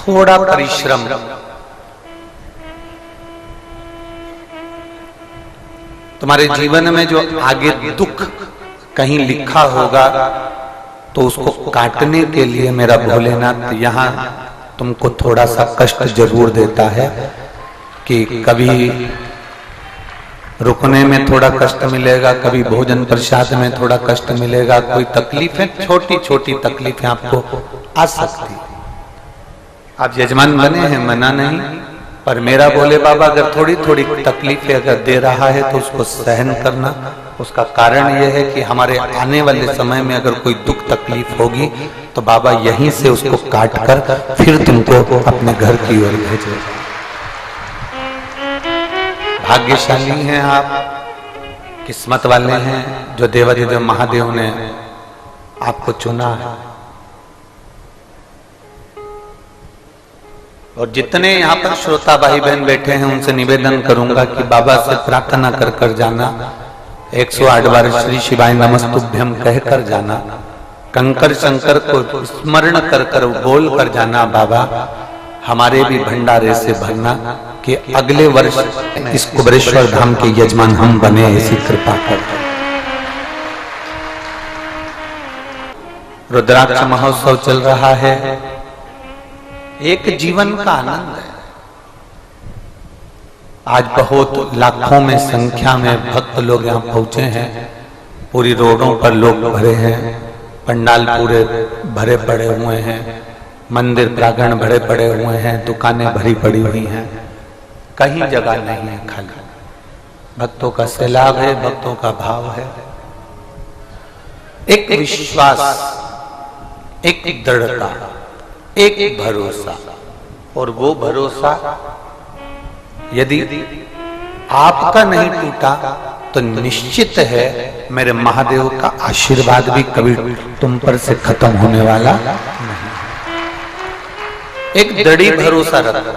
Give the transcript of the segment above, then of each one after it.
थोड़ा परिश्रम, तुम्हारे जीवन में जो आगे दुख कहीं लिखा होगा तो उसको काटने के लिए मेरा भोलेनाथ यहाँ तुमको थोड़ा सा कष्ट जरूर देता है कि कभी रुकने में थोड़ा कष्ट मिलेगा, कभी भोजन प्रसाद में थोड़ा कष्ट मिलेगा, कोई तकलीफें, छोटी छोटी तकलीफें आपको आ सकती। आप यजमान बने हैं, मना नहीं, पर मेरा भोले बाबा अगर थोड़ी थोड़ी तकलीफें अगर दे रहा है तो उसको सहन करना। उसका कारण यह है कि हमारे आने वाले समय में अगर कोई दुख तकलीफ होगी तो बाबा यहीं से उसको काट कर फिर तुमको अपने घर की ओर भेजे। भाग्यशाली हैं आप, किस्मत वाले हैं जो देवाधिदेव महादेव ने आपको चुना है। और जितने यहाँ पर श्रोता भाई बहन बैठे हैं उनसे निवेदन करूंगा कि बाबा से प्रार्थना कर कर जाना, 108 बार श्री शिवाय नमस्तुभ्यम कह कर जाना, कंकर शंकर को स्मरण कर कर बोल कर जाना, बाबा हमारे भी भंडारे से भरना कि अगले वर्ष इस कुबेरेश्वर धाम के यजमान हम बने, ऐसी कृपा कर। रुद्राक्ष महोत्सव चल रहा है, एक जीवन का आनंद है। आज बहुत लाखों में संख्या में भक्त लोग यहाँ पहुंचे हैं, पूरी रोडों पर लोग भरे हैं, पंडाल पूरे भरे पड़े हुए हैं, मंदिर प्रांगण भरे पड़े हुए हैं, दुकानें भरी पड़ी हुई हैं, कहीं जगह नहीं है खाली। भक्तों का सैलाब है, भक्तों का भाव है, एक विश्वास, एक दृढ़ता, एक भरोसा। और वो भरोसा यदि आपका नहीं टूटा तो निश्चित है मेरे महादेव का आशीर्वाद भी कभी तुम पर से खत्म होने वाला नहीं। एक दृढ़ भरोसा रखो।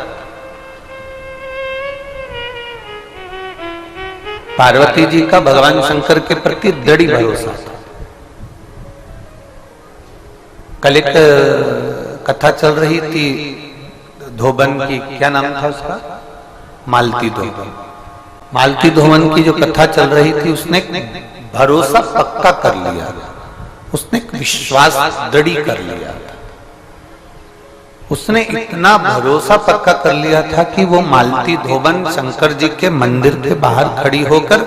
पार्वती जी का भगवान शंकर के प्रति दृढ़ भरोसा था। कल एक कथा चल रही थी धोबन की, क्या नाम था उसका, मालती धोबन। मालती धोबन की जो कथा चल रही थी उसने भरोसा पक्का कर लिया, उसने विश्वास दृढ़ कर लिया था। उसने इतना भरोसा पक्का कर लिया था कि वो मालती धोबन शंकर जी के मंदिर के बाहर खड़ी होकर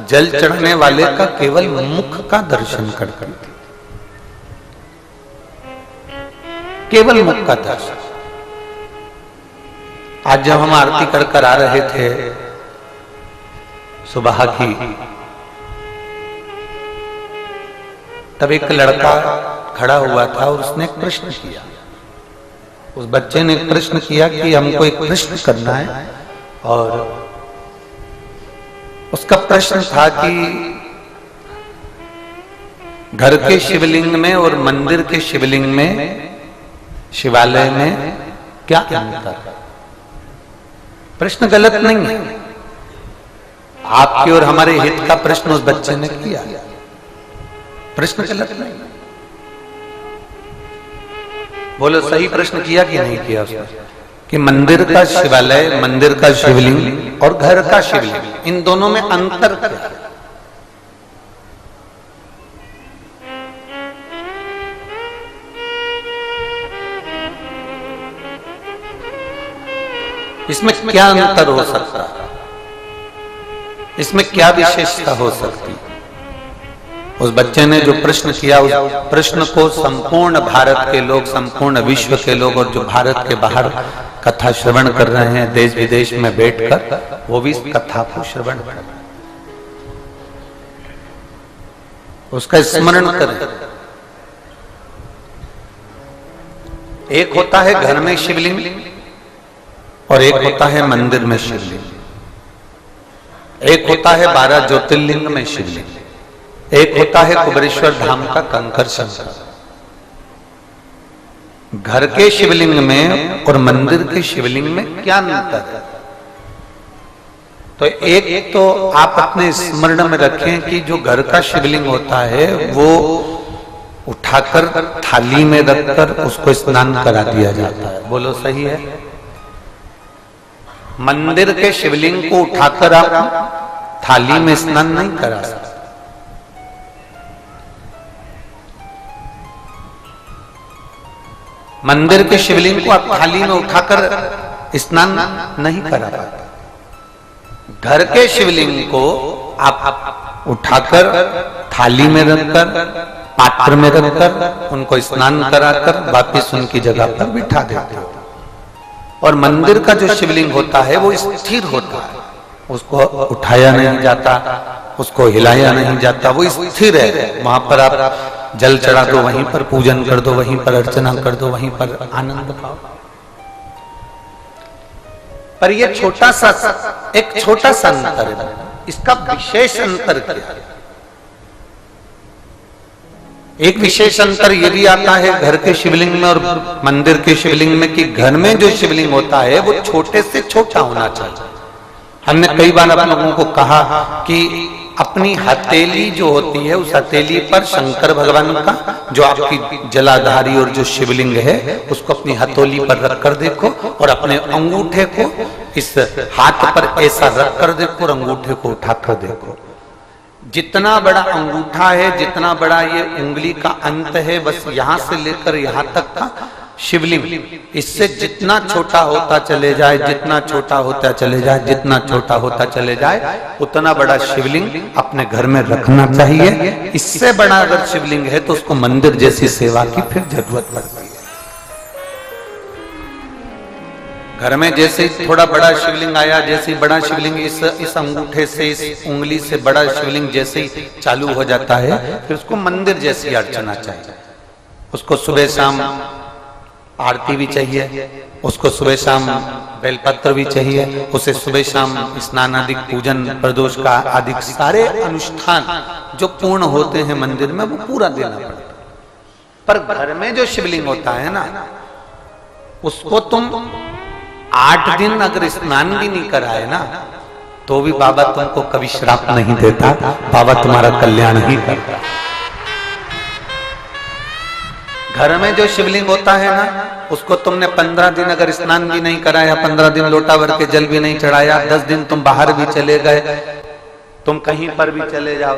जल चढ़ने वाले का केवल मुख का दर्शन करती थी, केवल मुख का दर्शन। आज जब हम आरती कर कर आ रहे थे सुबह की, तब एक लड़का खड़ा हुआ था और उसने प्रश्न किया। उस बच्चे ने प्रश्न किया कि हमको एक प्रश्न करना है, और उसका प्रश्न था कि घर के शिवलिंग में और मंदिर के शिवलिंग में, शिवालय में क्या अंतर है। प्रश्न गलत नहीं है, आपके और हमारे हित का प्रश्न उस बच्चे ने किया, प्रश्न गलत नहीं। बोलो सही प्रश्न किया कि नहीं किया उसने, कि मंदिर का शिवालय, मंदिर का शिवलिंग और घर का शिवलिंग, इन दोनों में अंतर क्या है। इसमें क्या अंतर हो सकता है, इसमें क्या विशेषता हो सकती। उस बच्चे ने जो प्रश्न किया, उस प्रश्न को संपूर्ण भारत के लोग, संपूर्ण विश्व के लोग, और जो भारत के बाहर कथा श्रवण कर रहे हैं देश विदेश में बैठकर, वो भी इस कथा को श्रवण कर रहे हैं, उसका स्मरण करें। एक होता है घर में शिवलिंग और एक होता है मंदिर में शिवलिंग, एक होता है 12 ज्योतिर्लिंग में शिवलिंग, एक होता है कुबेरेश्वर धाम का कंकर शंकर। घर के शिवलिंग में और मंदिर के शिवलिंग में क्या अंतर है। तो एक तो आप अपने स्मरण में रखें कि जो घर का शिवलिंग होता है वो उठाकर थाली में रखकर उसको स्नान करा दिया जाता है। बोलो सही है? मंदिर के शिवलिंग को उठाकर आप थाली में स्नान नहीं करा सकते। मंदिर के शिवलिंग को आप थाली में उठाकर स्नान नहीं करा पाते। घर के शिवलिंग को आप उठाकर थाली में रखकर पात्र में रखकर उनको स्नान कराकर वापिस उनकी जगह पर बिठा देते हो। और मंदिर का जो शिवलिंग होता है वो स्थिर होता है, उसको उठाया नहीं जाता, उसको हिलाया नहीं जाता, वो स्थिर है। वहां पर आप जल चढ़ा दो, वहीं पर पूजन कर दो, वहीं पर अर्चना कर दो, वहीं पर आनंद पाओ। पर ये एक छोटा सा अंतर है। इसका विशेष अंतर क्या है? एक विशेष अंतर ये भी आता है घर के शिवलिंग में और मंदिर के शिवलिंग में कि घर में जो शिवलिंग होता है वो छोटे से छोटा होना चाहिए। हमने कई बार आप लोगों को कहा कि अपनी हथेली जो होती है उस हथेली पर शंकर भगवान का जो आपकी जलाधारी और जो शिवलिंग है उसको अपनी हथेली पर रखकर देखो और अपने अंगूठे को इस हाथ पर ऐसा रखकर देखो और अंगूठे को उठाकर देखो। जितना बड़ा अंगूठा है, जितना बड़ा ये उंगली का अंत है, बस यहां से लेकर यहां तक का शिवलिंग, इससे जितना छोटा होता चले जाए, जितना छोटा होता चले जाए, जितना छोटा होता चले जाए, उतना बड़ा शिवलिंग अपने घर में रखना चाहिए। इससे बड़ा अगर शिवलिंग है तो उसको मंदिर जैसी सेवा की फिर जरूरत पड़ती है। घर में जैसे थोड़ा बड़ा शिवलिंग आया, जैसे बड़ा शिवलिंग इस अंगूठे से, इस उंगली से बड़ा शिवलिंग जैसे ही चालू हो जाता है, फिर उसको मंदिर जैसी अर्चना चाहिए। उसको सुबह शाम आरती भी चाहिए, उसको सुबह शाम बेलपत्र भी चाहिए, उसे सुबह शाम स्नान आदि पूजन प्रदोष का आदि सारे अनुष्ठान जो पूर्ण होते हैं मंदिर में वो पूरा देना पड़ता है। पर घर में जो शिवलिंग होता है ना, उसको तुम 8 दिन अगर स्नान भी नहीं कराए ना तो भी बाबा तुमको कभी श्राप नहीं देता, बाबा तुम्हारा कल्याण ही करता। घर में जो शिवलिंग होता है ना, उसको तुमने 15 दिन अगर स्नान भी नहीं कराया, 15 दिन लोटा भर के जल भी नहीं चढ़ाया, 10 दिन तुम बाहर भी चले गए, तुम कहीं पर भी चले जाओ,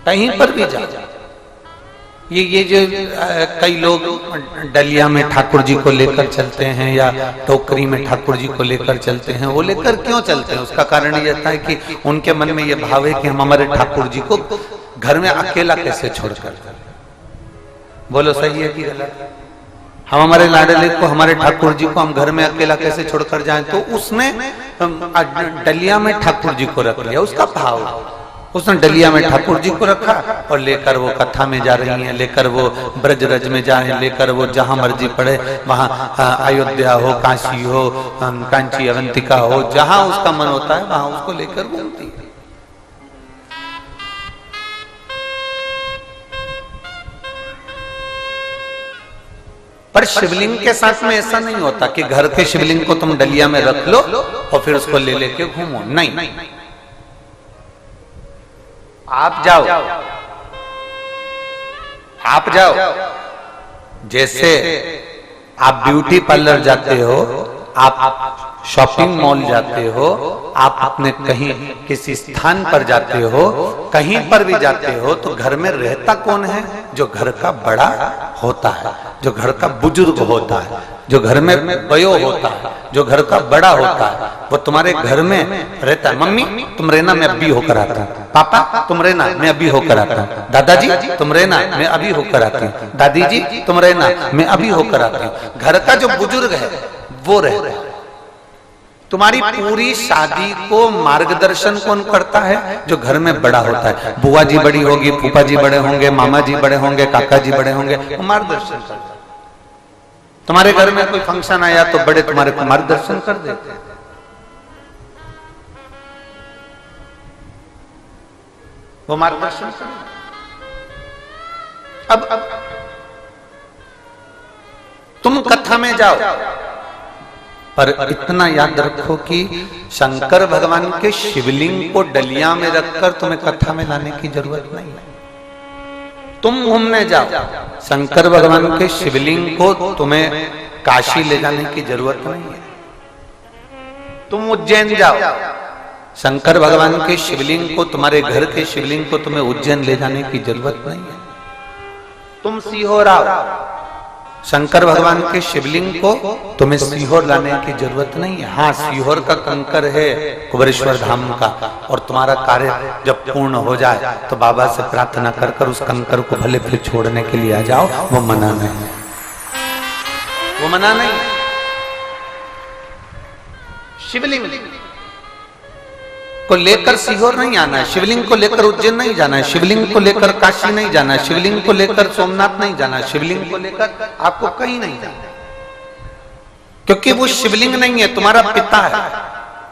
कहीं पर भी जाओ, ये जो कई लोग डलिया में ठाकुर जी को लेकर चलते हैं या टोकरी में ठाकुर जी को लेकर चलते हैं, वो लेकर क्यों चलते हैं? उसका कारण ये था कि उनके मन में ये भाव है कि हम हमारे ठाकुर जी को घर में अकेला कैसे छोड़कर। बोलो सही है कि गलत? हम हमारे लाडले को, हमारे ठाकुर जी को हम घर में अकेला कैसे छोड़कर जाएं? तो उसने डलिया में ठाकुर जी को रख लिया, उसका भाव। उसने डलिया में ठाकुर जी को रखा और लेकर वो कथा में जा रही हैं, लेकर वो ब्रज रज में जाए, लेकर वो जहां मर्जी पड़े, वहां अयोध्या हो, काशी हो, कांची अवंतिका हो, जहां उसका मन होता है वहां उसको लेकर घूमती है। पर शिवलिंग के साथ में ऐसा नहीं होता कि घर के शिवलिंग को तुम डलिया में रख लो और फिर उसको ले लेके घूमो। नहीं, आप जाओ, जैसे आप ब्यूटी पार्लर जाते हो, आप शॉपिंग मॉल जाते हो, आप अपने कहीं किसी स्थान पर जाते हो, कहीं पर भी जाते हो, तो घर में रहता कौन है? जो घर का बड़ा होता है, जो घर का बुजुर्ग होता है, जो घर में वयो होता है, जो घर का बड़ा होता है, वो तुम्हारे घर में रहता है। मम्मी तुम रहना, मैं अभी होकर आता हूँ। पापा तुम रहना, मैं अभी होकर आता हूँ। दादाजी तुम रहना, मैं अभी होकर आती हूँ। दादी जी तुम रहना, मैं अभी होकर आती हूँ। घर का जो बुजुर्ग है वो रहता है। तुम्हारी पूरी शादी को मार्गदर्शन कौन करता है? जो घर में बड़ा होता है। बुआ जी बड़ी होगी, फूफा जी बड़े होंगे, मामा जी बड़े होंगे, काका जी बड़े होंगे, वो मार्गदर्शन करता है। तुम्हारे घर में कोई फंक्शन आया तो बड़े तुम्हारे को मार्गदर्शन कर देते हैं। वो मार्गदर्शन कर। अब तुम कथा में जाओ, पर इतना याद रखो कि शंकर भगवान के शिवलिंग को डलिया में रखकर तुम्हें कथा में लाने की जरूरत नहीं है। तुम घूमने जाओ, शंकर भगवान के शिवलिंग को तुम्हें काशी ले जाने की जरूरत नहीं है। तुम उज्जैन जाओ, शंकर भगवान के शिवलिंग को, तुम्हारे घर के शिवलिंग को तुम्हें उज्जैन ले जाने की जरूरत नहीं है। तुम सीहोर आओ, शंकर भगवान के शिवलिंग को तुम्हें सीहोर लाने की जरूरत नहीं है। हाँ, सीहोर का कंकर है कुबेरेश्वर धाम का, और तुम्हारा कार्य जब पूर्ण हो जाए तो बाबा से प्रार्थना कर कर उस कंकर को भले फिर छोड़ने के लिए आ जाओ, वो मना नहीं, वो मना नहीं। शिवलिंग को लेकर सीहोर नहीं आना है, शिवलिंग को लेकर उज्जैन नहीं जाना है, शिवलिंग को लेकर काशी नहीं जाना है, शिवलिंग को लेकर सोमनाथ नहीं जाना है, शिवलिंग को लेकर आपको कहीं नहीं जाना, क्योंकि वो शिवलिंग नहीं है, तुम्हारा पिता है।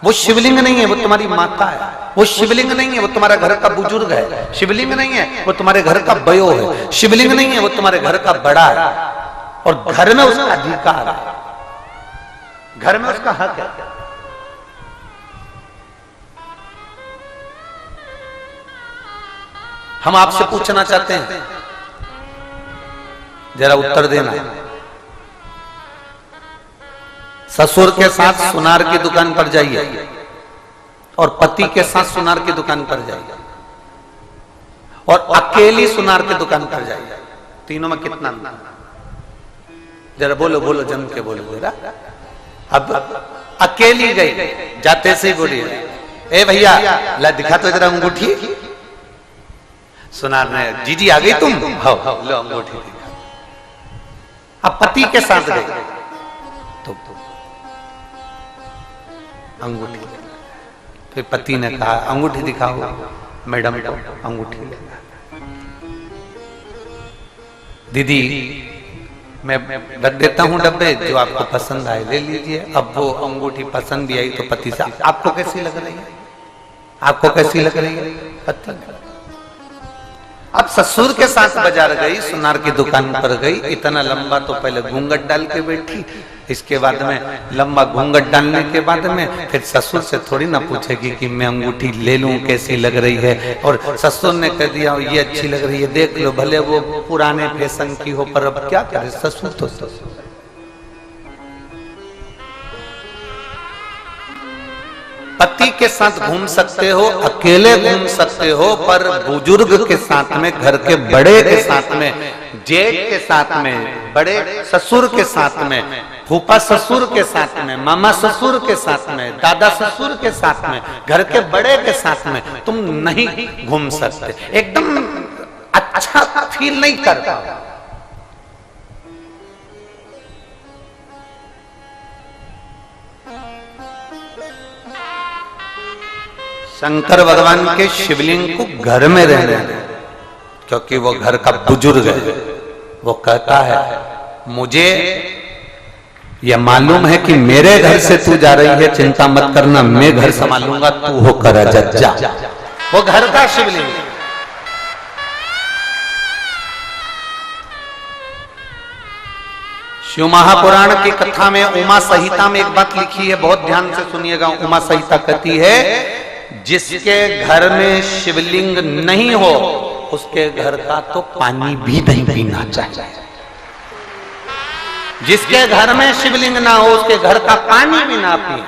वो शिवलिंग नहीं है, वो तुम्हारी माता है। वो शिवलिंग नहीं है, वो तुम्हारा घर का बुजुर्ग है। शिवलिंग नहीं है, वो तुम्हारे घर का बयो है। शिवलिंग नहीं है, वो तुम्हारे घर का बड़ा है, और घर में उसका अधिकार है, घर में उसका हक है। हम आपसे पूछना चाहते हैं, जरा उत्तर देना। ससुर के साथ सुनार की दुकान पर जाइए और पति के साथ सुनार की दुकान पर जाइए और अकेली सुनार की दुकान पर जाइए, तीनों में कितना अंतर? जरा बोलो बोलो, जम के बोलो जरा। अब अकेली गई, जाते से ही बोलिए, ए भैया ला दिखा तो जरा अंगूठी। सुनार ने, जीजी आ गई तुम, हाँ लो अंगूठी दिखा। अब पति के साथ गई तो अंगूठी, फिर पति ने कहा अंगूठी दिखाओ, मैडम को अंगूठी लेना। दीदी मैं रख देता हूं डब्बे, जो आपको पसंद आए ले लीजिए। अब वो अंगूठी पसंद भी आई तो पति से, आपको कैसी लग रही है, आपको कैसी लग रही है? पति अब ससुर के साथ बाजार गई, सुनार की दुकान पर गई, इतना लंबा तो पहले घूंघट डाल के बैठी, इसके बाद में लंबा घूंघट डालने के बाद में फिर ससुर से थोड़ी ना पूछेगी कि मैं अंगूठी ले लूं, कैसी लग रही है। और ससुर ने कह दिया ये अच्छी लग रही है, देख लो, भले वो पुराने फैशन की हो, पर अब क्या करे, ससुर तो ससुर। पति के साथ घूम सकते हो, अकेले घूम सकते हो, पर बुजुर्ग के साथ में, घर के बड़े के साथ में, जेठ के साथ में, बड़े ससुर के साथ में, फूफा ससुर के साथ में, मामा ससुर के साथ में, दादा ससुर के साथ में, घर के बड़े के साथ में तुम नहीं घूम सकते, एकदम अच्छा फील नहीं कर पाओ। शंकर भगवान के शिवलिंग को घर में रहने दें, क्योंकि वो घर का बुजुर्ग है। वो कहता है मुझे यह मालूम है कि मेरे घर से तू जा रही है, चिंता मत करना, मैं घर संभालूंगा, तू होकर जा। वो घर का शिवलिंग है। शिव महापुराण की कथा में उमा संहिता में एक बात लिखी है, बहुत ध्यान से सुनिएगा। उमा संहिता कहती है जिसके घर में शिवलिंग नहीं हो उसके घर का तो पानी भी नहीं पीना चाहिए। जिसके घर में शिवलिंग ना हो उसके घर का पानी भी ना पिए।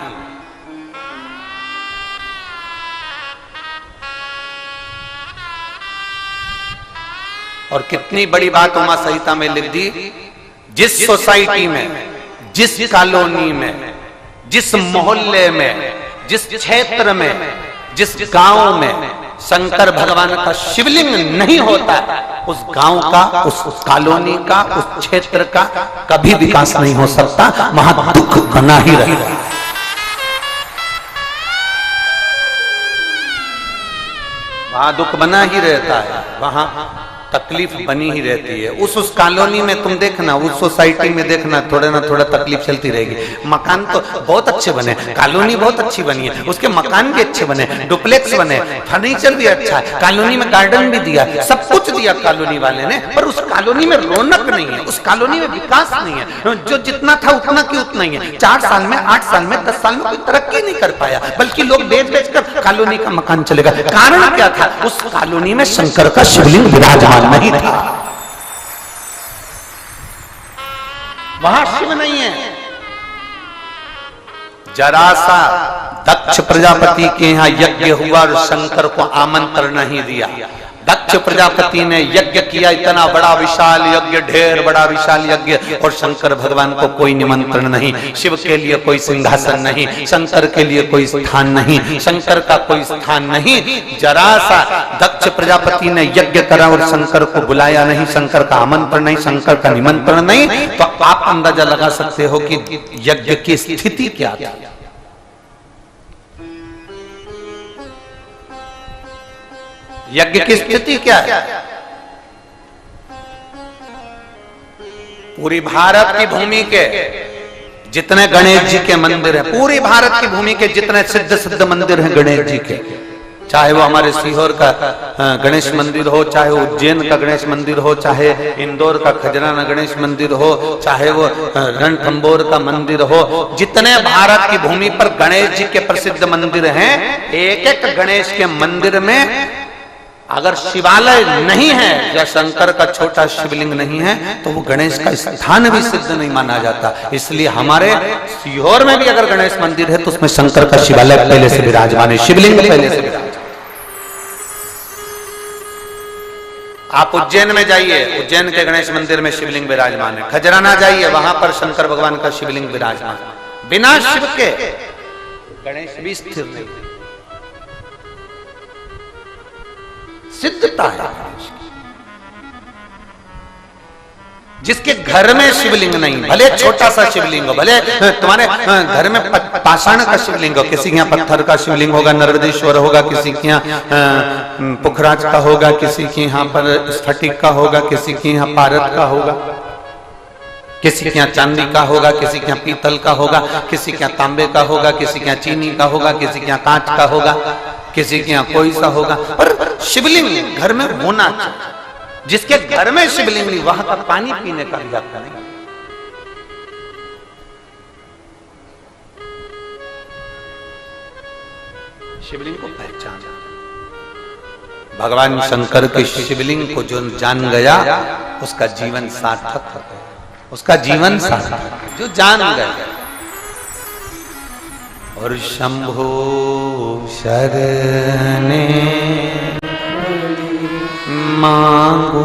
और कितनी बड़ी बात उमा संहिता में लिख दी, जिस सोसाइटी में, जिस कॉलोनी में, जिस मोहल्ले में, जिस क्षेत्र में, जिस गांव में शंकर भगवान का शिवलिंग नहीं होता, उस गांव का, उस कॉलोनी का, उस क्षेत्र का कभी विकास नहीं हो सकता, वहां दुख बना ही रहेगा। वहां दुख बना ही रहता है, वहां तकलीफ बनी ही रहती है। उस कॉलोनी में तुम देखना, उस सोसाइटी में देखना, थोड़ा ना थोड़ा तकलीफ चलती रहेगी। मकान तो बहुत अच्छे बने, कॉलोनी बहुत अच्छी बनी है, उसके मकान भी अच्छे बने, डुप्लेक्स बने, फर्नीचर भी अच्छा है, कॉलोनी में गार्डन भी दिया, सब कुछ दिया कॉलोनी वाले ने, पर उस कॉलोनी में रौनक नहीं है, उस कॉलोनी में विकास नहीं है। जो जितना था उतना की उतना ही है। 4 साल में, 8 साल में, 10 साल में कोई तरक्की नहीं कर पाया, बल्कि लोग बेच बेच कर कॉलोनी का मकान चलेगा। कारण क्या था? उस कॉलोनी में शंकर का शिवलिंग विराजमान नहीं था, वहां शिव नहीं है। जरा सा दक्ष प्रजापति के यहाँ यज्ञ हुआ और शंकर को आमंत्रण नहीं दिया। दक्ष प्रजापति ने यज्ञ किया, इतना बड़ा विशाल यज्ञ, ढेर बड़ा विशाल यज्ञ, और शंकर भगवान को कोई निमंत्रण नहीं। शिव के लिए कोई सिंहासन नहीं, शंकर के लिए कोई स्थान नहीं, शंकर का कोई स्थान नहीं। जरा सा दक्ष प्रजापति ने यज्ञ करा और शंकर को बुलाया नहीं, शंकर का आमंत्रण नहीं, शंकर का निमंत्रण नहीं। तो आप अंदाजा लगा सकते हो कि यज्ञ की स्थिति क्या थी। यज्ञ की स्थिति क्या है? पूरी भारत की भूमि के जितने गणेश जी के मंदिर हैं, पूरी भारत की भूमि के जितने सिद्ध सिद्ध मंदिर हैं गणेश जी के, चाहे वो हमारे सीहोर का गणेश मंदिर हो, चाहे वो उज्जैन का गणेश मंदिर हो, चाहे इंदौर का खजराना गणेश मंदिर हो, चाहे वो रणथंबोर का मंदिर हो, जितने भारत की भूमि पर गणेश जी के प्रसिद्ध मंदिर हैं, एक एक गणेश के मंदिर में अगर शिवालय नहीं है या शंकर का छोटा शिवलिंग नहीं है तो वो गणेश का स्थान भी सिद्ध नहीं माना जाता। इसलिए हमारे सीहोर में भी अगर गणेश मंदिर है तो उसमें शंकर का शिवालय पहले से विराजमान है, शिवलिंग पहले से विराजमान। आप उज्जैन में जाइए, उज्जैन के गणेश मंदिर में शिवलिंग विराजमान है। खजराना जाइए, वहां पर शंकर भगवान का शिवलिंग विराजमान। बिना शिव के गणेश भी स्थिर नहीं, सिद्धता है। जिसके घर में शिवलिंग नहीं, भले छोटा सा शिवलिंग हो, भले तुम्हारे घर में पाषाण का शिवलिंग हो, किसी के यहाँ पत्थर का शिवलिंग होगा, नर्मदेश्वर होगा, किसी के यहाँ पुखराज का होगा, किसी के यहाँ पर स्फटिक का होगा, किसी के यहाँ पारद का होगा, किसी के यहाँ चांदी का होगा, किसी के यहाँ पीतल का होगा, किसी के यहाँ तांबे का होगा, किसी के यहाँ चीनी का होगा, किसी के यहाँ कांच का होगा, किसी के यहाँ कोई सा होगा, पर शिवलिंग घर में होना चाहिए। जिसके घर में शिवलिंग नहीं, वहां का पानी पीने का भी हक नहीं। शिवलिंग को पहचान, भगवान शंकर के शिवलिंग को जो जान गया उसका जीवन सार्थक हो गया, उसका जीवन सार्थक जो जान गया। और शंभो शरणे मांगू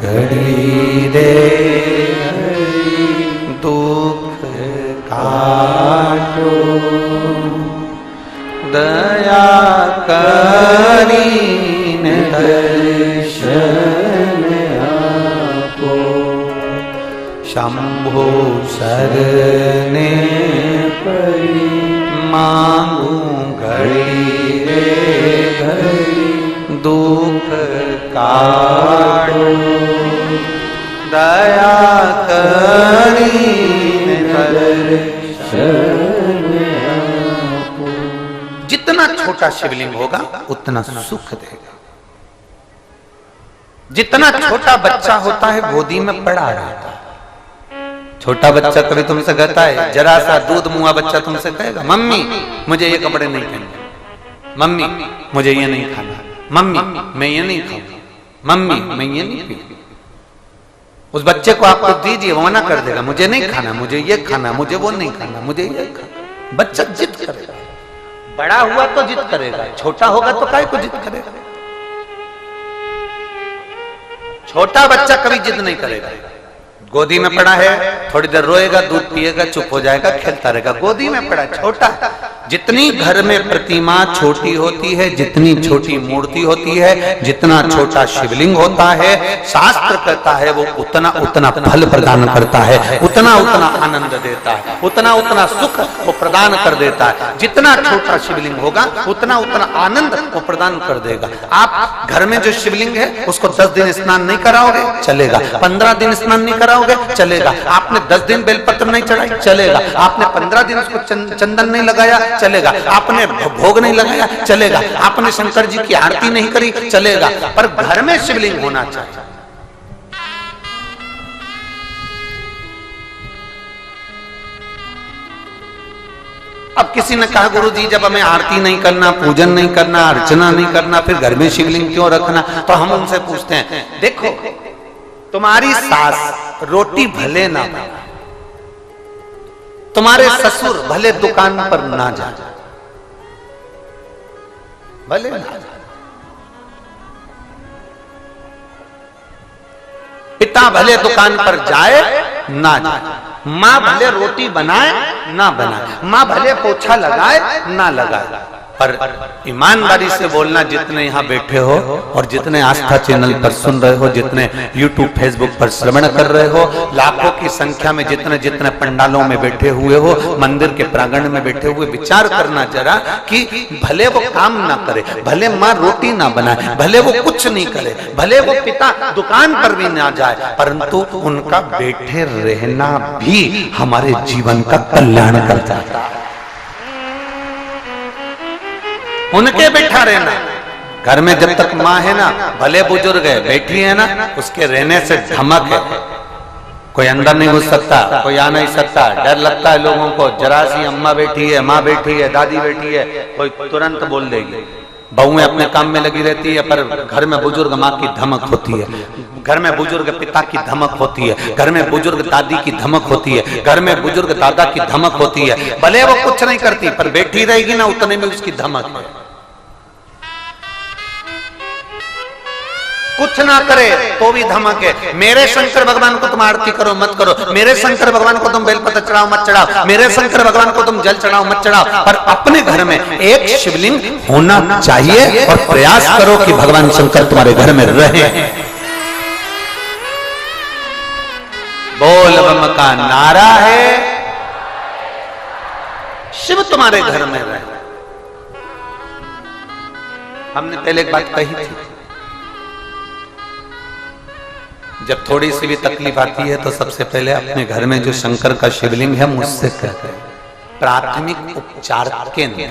घड़ी रे, दुख काटो दया करीन दर्शन आपो। शंभो शरणे मांगू घड़ी रे घड़ी, दुख काटो दया करीन दर्शन आपो। जितना छोटा शिवलिंग होगा उतना सुख देगा। जितना छोटा बच्चा होता है गोदी में पड़ा रहता है। छोटा बच्चा कभी तुमसे कहता है, जरा सा दूध मुआ बच्चा तुमसे कहेगा, मम्मी मुझे ये कपड़े नहीं पहनने, मम्मी मुझे ये नहीं खाना, मम्मी मैं ये नहीं खाऊंगा, मम्मी मैं ये नहीं पीऊंगा। उस बच्चे को आप दीजिए, वो मना कर देगा, मुझे नहीं खाना, मुझे ये खाना, मुझे वो नहीं खाना, मुझे ये खाना। बच्चा जिद करेगा। बड़ा हुआ तो जिद करेगा, छोटा होगा तो काहे को जिद करेगा। छोटा बच्चा कभी जिद नहीं करेगा। गोदी में पड़ा है, थोड़ी देर रोएगा, दूध पिएगा, चुप हो जाएगा, खेलता रहेगा। गोदी में पड़ा छोटा। जितनी घर में प्रतिमा छोटी होती है, जितनी छोटी मूर्ति होती है, जितना छोटा शिवलिंग होता है, शास्त्र कहता है वो उतना उतना फल प्रदान करता है, उतना उतना आनंद देता है, उतना उतना सुख वो प्रदान कर देता है। जितना छोटा शिवलिंग होगा उतना उतना आनंद वो प्रदान कर देगा। आप घर में जो शिवलिंग है उसको 10 दिन स्नान नहीं कराओगे, चलेगा। 15 दिन स्नान नहीं कराओगे, चलेगा। आपने 10 दिन बेलपत्र नहीं चढ़ाई, चलेगा। आपने 15 दिन उसको चंदन नहीं लगाया, चलेगा, आपने भोग नहीं लगाया चलेगा, आपने शंकर जी की आरती नहीं करी चलेगा, पर घर में शिवलिंग होना चाहिए। अब किसी ने कहा गुरु जी जब हमें आरती नहीं करना, पूजन नहीं करना, अर्चना नहीं करना, फिर घर में शिवलिंग क्यों रखना? तो हम उनसे पूछते हैं, देखो तुम्हारी सास रोटी भले ना बनाए, तुम्हारे ससुर भले दुकान पर ना जाए, भले ना जाए, पिता भले दुकान पर जाए ना जाए, माँ भले रोटी बनाए ना बनाए, माँ भले पोछा लगाए ना लगाए, पर ईमानदारी से बोलना, जितने यहाँ बैठे हो और जितने आस्था चैनल पर सुन रहे हो, जितने यूट्यूब फेसबुक पर श्रवण कर रहे हो, लाखों की संख्या में जितने जितने पंडालों में बैठे हुए हो, मंदिर के प्रांगण में बैठे हुए, विचार करना जरा कि भले वो काम ना करे, भले माँ रोटी ना बनाए, भले वो कुछ नहीं करे, भले वो पिता दुकान पर भी ना जाए, परंतु उनका बैठे रहना भी हमारे जीवन का कल्याण करता है। उनके बैठा रहना, घर में जब तक माँ है ना, भले बुजुर्ग है, बैठी है ना, उसके रहने से धमक है, कोई अंदर नहीं घुस सकता, कोई आ नहीं सकता, डर लगता है लोगों को, जरा सी अम्मा बैठी है, माँ बैठी है, दादी बैठी है, कोई तुरंत बोल देगी। बहुएं अपने काम में लगी रहती है, पर घर में बुजुर्ग माँ की धमक होती है, घर में बुजुर्ग पिता की धमक होती है, घर में बुजुर्ग दादी की धमक होती है, घर में बुजुर्ग दादा की धमक होती है, भले वो कुछ नहीं करती पर बैठी रहेगी ना, उतने में उसकी धमक है। कुछ ना करे तो भी धमक है। मेरे शंकर भगवान को तुम आरती करो मत करो, मेरे शंकर भगवान को तुम बेलपत्र चढ़ाओ मत चढ़ाओ, मेरे शंकर भगवान को तुम जल चढ़ाओ मत चढ़ाओ, पर अपने घर में एक शिवलिंग होना चाहिए और प्रयास करो कि भगवान शंकर तुम्हारे घर में रहे। बोल बम का नारा है, शिव तुम्हारे घर में रहे। हमने पहले एक बात कही थी, जब थोड़ी सी भी तकलीफ आती है तो सबसे पहले अपने घर में जो शंकर का शिवलिंग है मुझसे कहते हैं प्राथमिक उपचार केंद्र।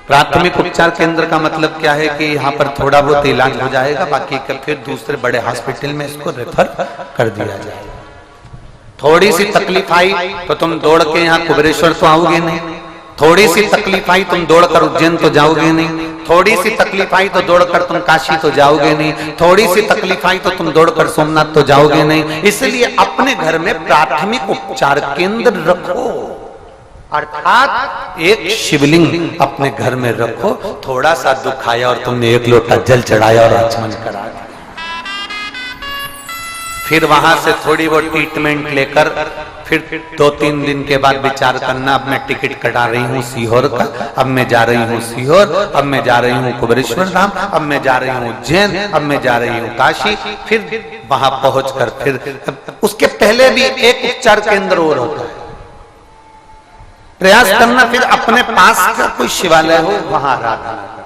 प्राथमिक उपचार केंद्र का मतलब क्या है कि यहाँ पर थोड़ा बहुत इलाज हो जाएगा, बाकी का फिर दूसरे बड़े हॉस्पिटल में इसको रेफर कर दिया जाएगा। थोड़ी सी तकलीफ आई तो तुम दौड़ के यहाँ कुबेरेश्वर तो आओगे नहीं, थोड़ी सी तकलीफ आई तुम दौड़कर उज्जैन तो जाओगे नहीं, थोड़ी सी तकलीफ आई तो दौड़कर तुम काशी तो जाओगे नहीं, थोड़ी सी तकलीफ आई तो तुम दौड़कर सोमनाथ तो जाओगे नहीं। इसलिए अपने घर में प्राथमिक उपचार केंद्र रखो, अर्थात एक शिवलिंग अपने घर में रखो। थोड़ा सा दुख आया और तुमने एक लोटा जल चढ़ाया और आचमन करा दिया, फिर वहां से थोड़ी वो ट्रीटमेंट लेकर फिर 2-3 दिन के बाद विचार करना, अब मैं टिकट कटा रही हूँ सीहोर का, अब मैं जा रही हूँ सीहोर, अब मैं जा रही हूँ कुबेरेश्वर धाम, अब मैं जा रही हूँ उज्जैन, अब मैं जा रही हूँ काशी। फिर वहां पहुंचकर फिर उसके पहले भी एक उपचार केंद्र और होता है, प्रयास करना फिर अपने पास का कोई शिवालय हो वहां आराधना करना,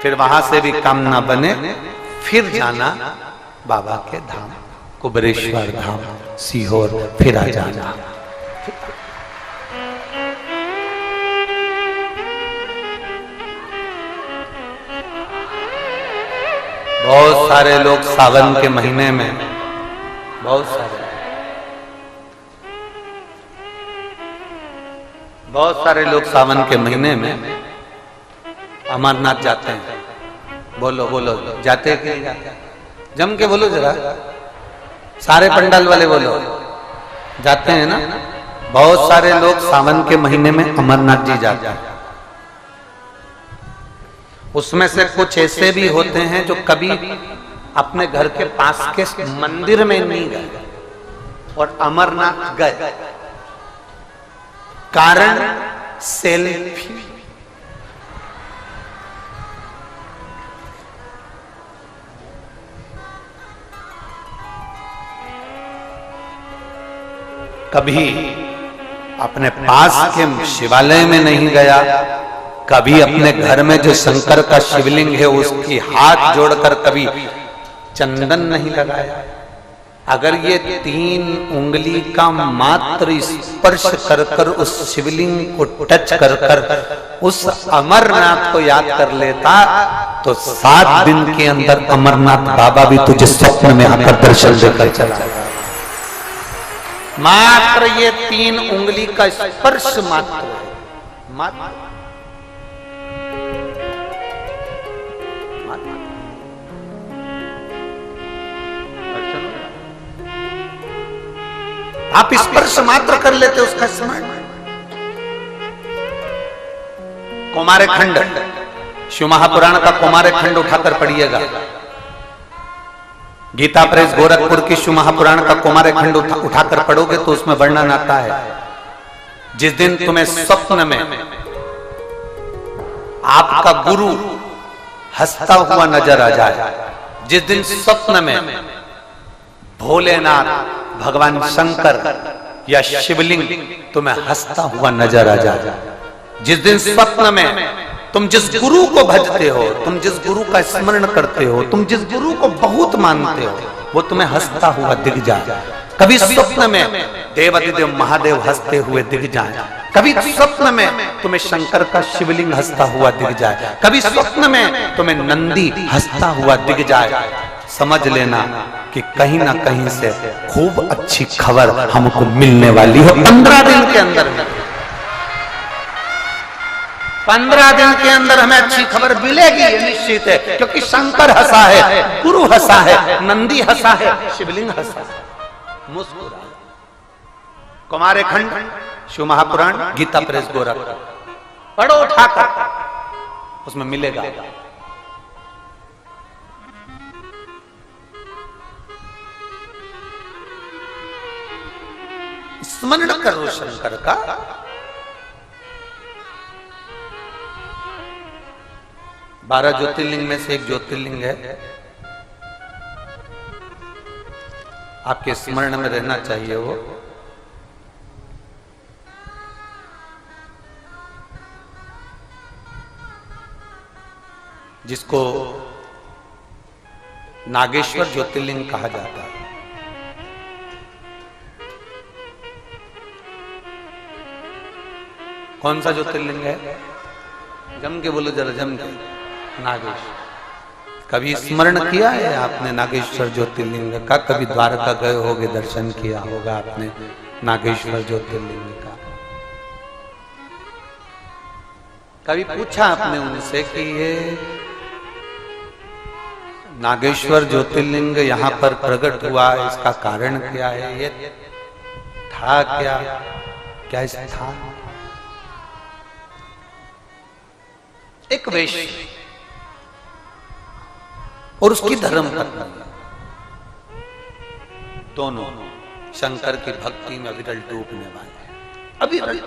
फिर वहां से भी काम ना बने फिर जाना बाबा के धाम, कुबेरेश्वर धाम, सीहोर, फिर आ जाना। बहुत सारे लोग सावन के महीने में, बहुत सारे लोग सावन के महीने में अमरनाथ जाते हैं। बोलो बोलो, जाते कि नहीं जाते? जम के बोलो जरा, सारे पंडाल वाले बोलो, जाते हैं ना? बहुत सारे लोग सावन के महीने में अमरनाथ जी जाते हैं। उसमें से कुछ ऐसे भी होते हैं जो कभी अपने घर के पास के मंदिर में नहीं गए और अमरनाथ गए, कारण सेल्फी। कभी अपने पास के शिवालय में नहीं गया, कभी अपने घर में जो शंकर का शिवलिंग है उसकी हाथ जोड़कर कभी चंदन नहीं लगाया, अगर ये 3 उंगली का मात्र स्पर्श कर कर उस शिवलिंग को टच कर कर उस अमरनाथ को याद कर लेता तो 7 दिन के अंदर अमरनाथ बाबा भी तुझे स्वप्न में आकर दर्शन देकर चला जाएगा। मात्र ये 3 उंगली का स्पर्श मात्र आप स्पर्श मात्र कर लेते उसका स्मरण। कौमारे खंड, शिव महापुराण का कौमारे खंड उठाकर पढ़िएगा। गीता प्रेस गोरखपुर की शिव महापुराण का कौमारे खंड उठाकर पढ़ोगे तो उसमें वर्णन आता है, जिस दिन तुम्हें स्वप्न में आपका गुरु हंसता हुआ नजर आ जाए, जिस दिन स्वप्न में भोलेनाथ, भगवान शंकर या शिवलिंग तुम्हें हंसता हुआ नजर आ जाए, जिस दिन स्वप्न में तुम जिस गुरु को भजते हो, तुम जिस गुरु का स्मरण करते हो, तुम जिस गुरु को बहुत मानते हो, वो तुम्हें हंसता हुआ दिख जाए। कभी स्वप्न में देवाधिदेव महादेव हंसते हुए दिख जाए, कभी स्वप्न में तुम्हें शंकर का शिवलिंग हंसता हुआ दिख जाए, कभी स्वप्न में तुम्हें नंदी हंसता हुआ दिख जाए, समझ लेना कि कहीं ना कहीं से खूब अच्छी खबर हमको मिलने वाली है 15 दिन के अंदर। 15 दिन के अंदर हमें अच्छी खबर मिलेगी, ये निश्चित है, क्योंकि शंकर हंसा है, गुरु हंसा है, नंदी हंसा है, शिवलिंग हंसा है, मुस्कुरा। कुमारे खंड, शिव महापुराण, गीता प्रेस गोरखपुर पढ़ो उठाकर, उसमें मिलेगा। स्मरण करो शंकर का। बारह ज्योतिर्लिंग में से एक ज्योतिर्लिंग है, आपके स्मरण में रहना चाहिए वो। जिसको नागेश्वर ज्योतिर्लिंग कहा जाता है। कौन सा ज्योतिर्लिंग है? जम के बोलो जरा, जम के। नागेश्वर। कभी स्मरण किया है आपने नागेश्वर ज्योतिर्लिंग का? कभी द्वारका गए होगे, दर्शन किया होगा आपने नागेश्वर ज्योतिर्लिंग का। कभी पूछा आपने उनसे कि ये नागेश्वर ज्योतिर्लिंग यहाँ पर प्रकट हुआ, इसका कारण क्या है? ये था क्या? क्या इस था? एक वैश्य और उसकी धर्म पत्नी, दोनों शंकर की भक्ति में अविरल डूबने वाले। अविरल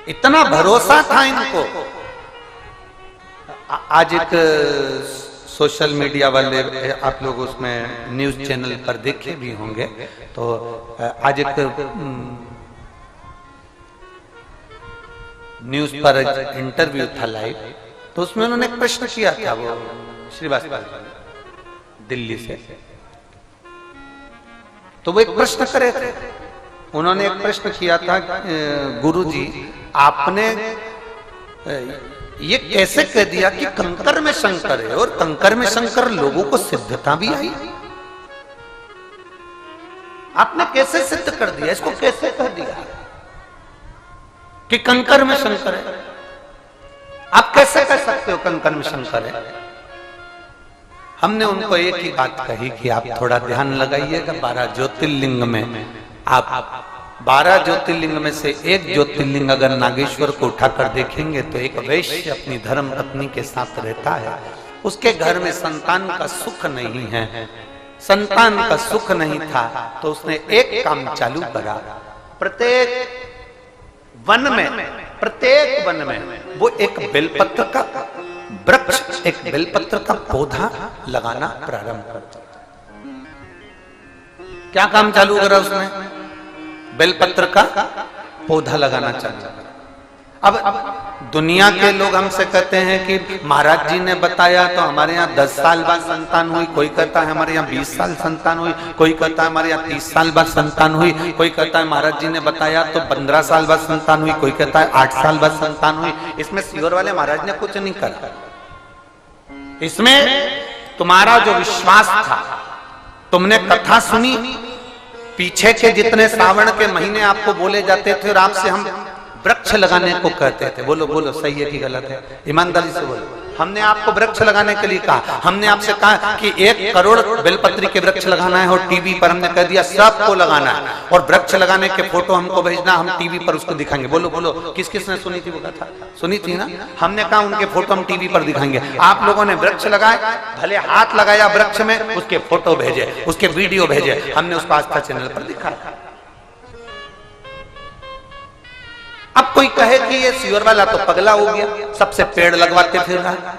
इतना भरोसा था इनको। आज एक सोशल मीडिया वाले, आप लोग उसमें न्यूज चैनल पर देखे भी होंगे, तो आज एक न्यूज पर इंटरव्यू था लाइव, तो उसमें उन्होंने एक प्रश्न किया था, वो श्रीवास्तव दिल्ली से। तो वो एक प्रश्न करे थे, उन्होंने एक प्रश्न किया था, गुरुजी आपने ये कैसे कह दिया कि कंकर में शंकर है, और कंकर में शंकर लोगों को सिद्धता भी आई? आपने कैसे सिद्ध कर दिया, इसको कैसे कह दिया कि कंकर में शंकर है? आप कैसे कह सकते हो कंकर में शंकर है? हमने उनको एक ही बात कही कि आप थोड़ा ध्यान लगाइएगा, 12 ज्योतिर्लिंग में आप 12 ज्योतिर्लिंग में से एक ज्योतिर्लिंग अगर नागेश्वर को उठाकर देखेंगे तो एक वैश्य अपनी धर्म पत्नी के साथ रहता है, उसके घर में संतान का सुख नहीं है, संतान का सुख नहीं था, तो उसने एक काम चालू करा। प्रत्येक वन में वो एक बेलपत्र का वृक्ष, एक बेलपत्र का पौधा लगाना प्रारंभ करता। क्या काम चालू करा उसने? बेलपत्र का पौधा लगाना चालू करा। अब दुनिया के लोग हमसे कहते हैं कि महाराज जी ने बताया तो हमारे यहाँ 10 साल बाद संतान हुई, कोई कहता है हमारे यहाँ 20 साल संतान हुई, कोई कहता है हमारे यहाँ 30 साल बाद संतान हुई, कोई कहता है महाराज जी ने बताया तो 15 साल बाद संतान हुई, कोई कहता है 8 साल बाद संतान हुई। इसमें सीहोर वाले महाराज ने कुछ नहीं करा। इसमें तुम्हारा जो विश्वास था, तुमने कथा सुनी, पीछे के जितने सावन के महीने आपको बोले जाते थे और आपसे हम वृक्ष लगाने को कहते थे, बोलो बोलो सही है कि गलत है, ईमानदारी से बोलो। हमने आपको वृक्ष लगाने के लिए कहा, हमने आपसे कहा कि 1 करोड़ बेलपत्री के वृक्ष लगाना है और टीवी पर हमने कह दिया सबको लगाना है और वृक्ष लगाने के फोटो हमको भेजना, हम टीवी पर उसको दिखाएंगे। बोलो बोलो किस किस ने सुनी थी वो कथा? सुनी थी ना? हमने कहा उनके फोटो हम टीवी पर दिखाएंगे। आप लोगों ने वृक्ष लगाए, भले हाथ लगाया वृक्ष में, उसके फोटो भेजे, उसके वीडियो भेजे, हमने उसको आस्था चैनल पर दिखाया। अब कोई कहे कि ये सीहोर वाला तो पगला हो गया, सबसे पेड़ लगवाते फिर रहा।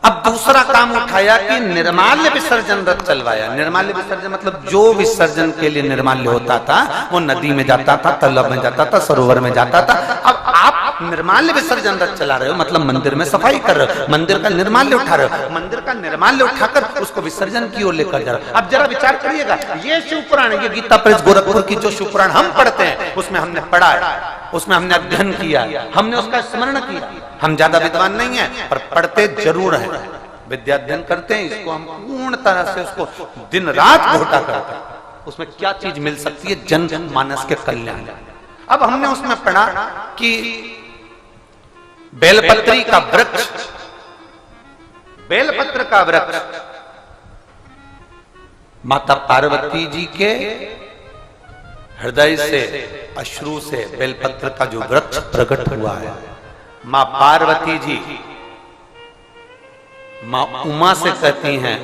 अब दूसरा काम उठाया कि निर्माल्य विसर्जन रथ चलवाया। निर्माल्य विसर्जन मतलब जो विसर्जन के लिए निर्माल्य होता था वो नदी में जाता था, तालाब में जाता था, सरोवर में जाता था। अब आप निर्माल्य विसर्जन रथ चला रहे हो, मतलब मंदिर में सफाई कर रहे हो, मंदिर का निर्माल्य उठा रहे हो, मंदिर का निर्माल्य उठाकर उसको विसर्जन की ओर लेकर जा रहे हो। अब जरा विचार करिएगा, ये शिव पुराण, ये गीता प्रेस गोरखपुर की जो शिव पुराण हम पढ़ते हैं उसमें हमने पढ़ा है, उसमें हमने अध्ययन किया, हमने उसका स्मरण किया। हम ज्यादा विद्वान नहीं है पर पढ़ते जरूर हैं, विद्या अध्ययन करते हैं, इसको हम पूर्ण तरह से उसको दिन रात घोटा करते हैं। उसमें क्या चीज मिल सकती है? जन मानस के कल्याण। अब हमने उसमें पढ़ा कि बेलपत्री का वृक्ष, बेलपत्र का वृक्ष माता पार्वती जी के हृदय से, अश्रु से बेलपत्र का जो वृक्ष प्रकट हुआ है, मां पार्वती जी मां उमा से कहती हैं,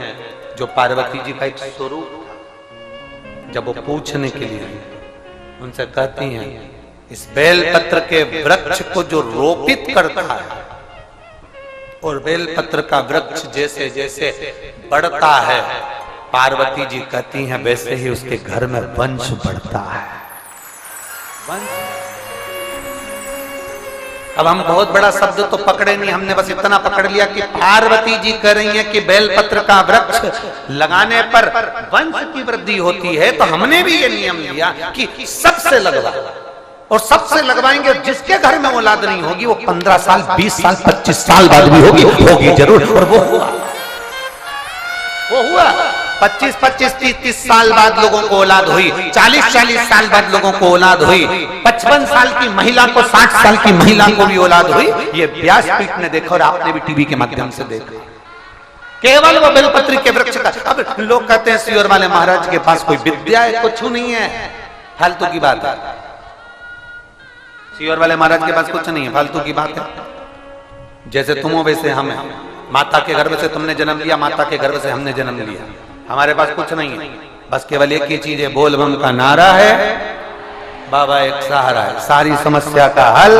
जो पार्वती जी का एक स्वरूप था, जब वो पूछने के लिए उनसे कहती हैं इस बेलपत्र के वृक्ष को जो रोपित करता है और बेलपत्र का वृक्ष जैसे जैसे बढ़ता है, पार्वती जी कहती हैं वैसे ही उसके घर में वंश बढ़ता है। अब हम बहुत बड़ा शब्द तो पकड़े नहीं, हमने बस इतना पकड़ लिया कि पार्वती जी कह रही हैं कि बेलपत्र का वृक्ष लगाने पर वंश की वृद्धि होती है, तो हमने भी ये नियम लिया कि सबसे लगवा, और सबसे लगवाएंगे। जिसके घर में औलाद नहीं होगी वो 15 साल 20 साल 25 साल बाद भी होगी जरूर। और वो हुआ 25-25 30-30 साल बाद लोगों को औलाद हुई, 40-40 साल बाद लोगों को औलाद हुई, 55 साल की महिला को 60 साल की महिला को भी औलाद हुई। ये व्यासपीठ ने देखा और आपने भी टीवी के माध्यम से देखा, केवल वो बेलपत्री के वृक्ष का। अब लोग कहते हैं सीहोर वाले महाराज के पास कोई विद्या है, कुछ नहीं है, फालतू की बात है। सीहोर वाले महाराज के पास कुछ नहीं है, फालतू की बात है। जैसे तुम हो वैसे हम हैं, माता के गर्भ से तुमने जन्म लिया, माता के गर्भ से हमने जन्म लिया, हमारे पास कुछ नहीं है, बस केवल एक ही चीज है, बोल बम का नारा है, बाबा एक सहारा है, सारी समस्या का हल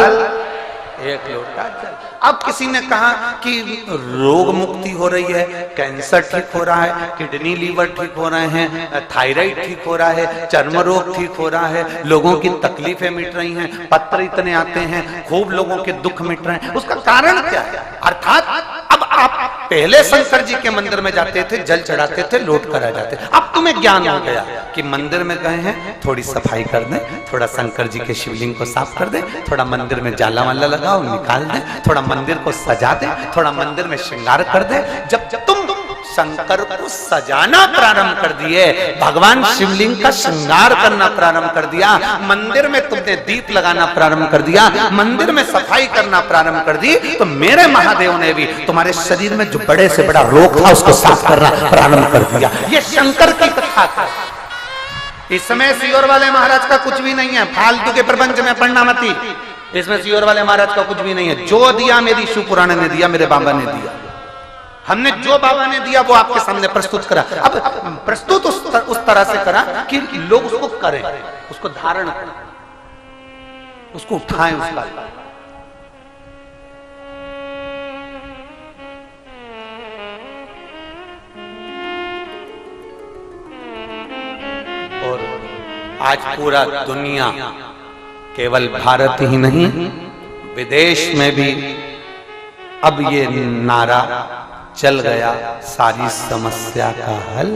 एक लोटा जल। अब किसी ने कहा कि रोग मुक्ति हो रही है, कैंसर ठीक हो रहा है, किडनी लीवर ठीक हो रहे हैं, थायराइड ठीक हो रहा है, चर्म रोग ठीक हो रहा है, लोगों की तकलीफें मिट रही हैं, पत्र इतने आते हैं, खूब लोगों के दुख मिट रहे हैं, उसका कारण क्या है? अर्थात अब आप पहले शंकर जी के मंदिर में जाते थे, जल चढ़ाते थे, लौट कर आ जाते, अब तुम्हें ज्ञान हो गया कि मंदिर में गए हैं, थोड़ी सफाई कर दें, थोड़ा शंकर जी के शिवलिंग को साफ कर दें, थोड़ा मंदिर में जाला वाला लगाओ निकाल दें, थोड़ा मंदिर को सजा दे, थोड़ा मंदिर में श्रृंगार कर दे। जब तुम शंकर को सजाना प्रारंभ कर दिए, भगवान शिवलिंग का श्रृंगार करना प्रारंभ कर दिया, मंदिर में तुमने दीप लगाना प्रारंभ कर दिया, मंदिर में सफाई करना प्रारंभ कर दी, तो मेरे महादेव ने भी तुम्हारे शरीर में जो बड़े से बड़ा रोग था उसको साफ करना प्रारंभ कर दिया। ये शंकर की कथा था। इस समय सीहोर वाले महाराज का कुछ भी नहीं है, फालतू के प्रपंच में पढ़ना मती। इसमें सीहोर वाले महाराज का कुछ भी नहीं है। जो दिया मेरी शिव पुराण ने दिया, मेरे बाबा ने दिया, हमने जो बाबा ने दिया वो आपके सामने प्रस्तुत करा। अब प्रस्तुत उस तरह से करा कि लोग उसको करें, उसको धारण करें, उसको उठाएं, उसका और आज पूरा दुनिया, केवल भारत ही नहीं विदेश में भी अब ये नारा चल गया, सारी समस्या का हल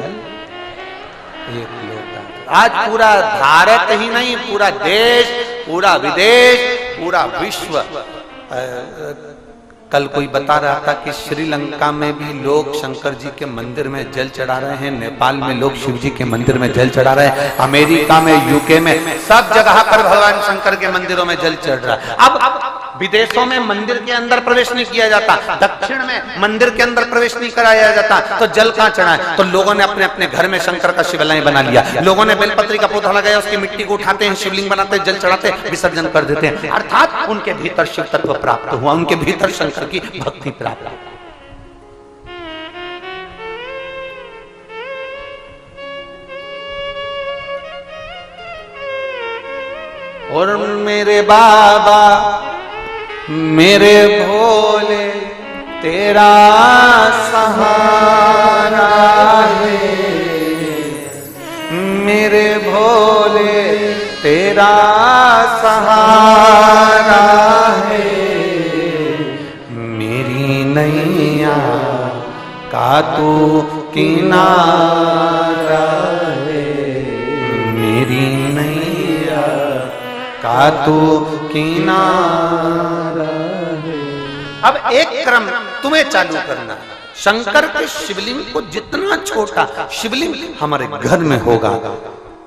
एक लोटा। आज पूरा भारत ही नहीं, पूरा देश, पूरा विदेश, पूरा विश्व। कल कोई बता रहा था कि श्रीलंका में भी लोग शंकर जी के मंदिर में जल चढ़ा रहे हैं, नेपाल में लोग शिव जी के मंदिर में जल चढ़ा रहे हैं, अमेरिका में, यूके में, सब जगह पर भगवान शंकर के मंदिरों में जल चढ़ रहा है। अब विदेशों में मंदिर के अंदर प्रवेश नहीं किया जाता, दक्षिण में मंदिर के अंदर प्रवेश नहीं कराया जाता, तो जल कहां चढ़ाए? तो लोगों ने अपने अपने घर में शंकर का शिवालय बना लिया। लोगों ने बेलपत्री का पौधा लगाया, उसकी मिट्टी को उठाते हैं, शिवलिंग बनाते हैं, जल चढ़ाते हैं, विसर्जन कर देते हैं। अर्थात उनके भीतर शिव तत्व प्राप्त हुआ, उनके भीतर शंकर की भक्ति प्राप्त हुई। और मेरे बाबा मेरे भोले तेरा सहारा है, मेरे भोले तेरा सहारा है, मेरी नैया का तू किनारा है, मेरी नैया का तू किनारा है। अब एक क्रम तुम्हें चालू करना, शंकर के शिवलिंग को जितना छोटा शिवलिंग हमारे घर में होगा,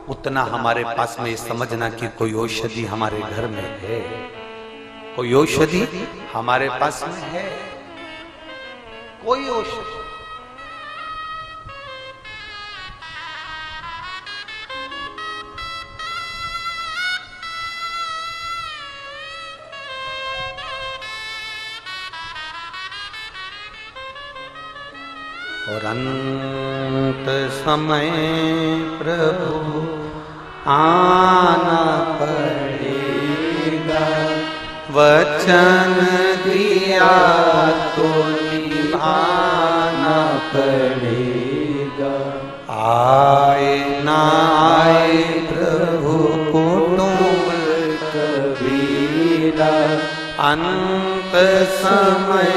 उतना हमारे पास में ये समझना कि कोई औषधि हमारे घर में है, कोई औषधि हमारे पास में है, कोई औषधि। और अंत समय प्रभु आना पड़ेगा, वचन दिया तो निभाना पड़ेगा। आए ना आए प्रभु कुटुंब कबीरा, अंत समय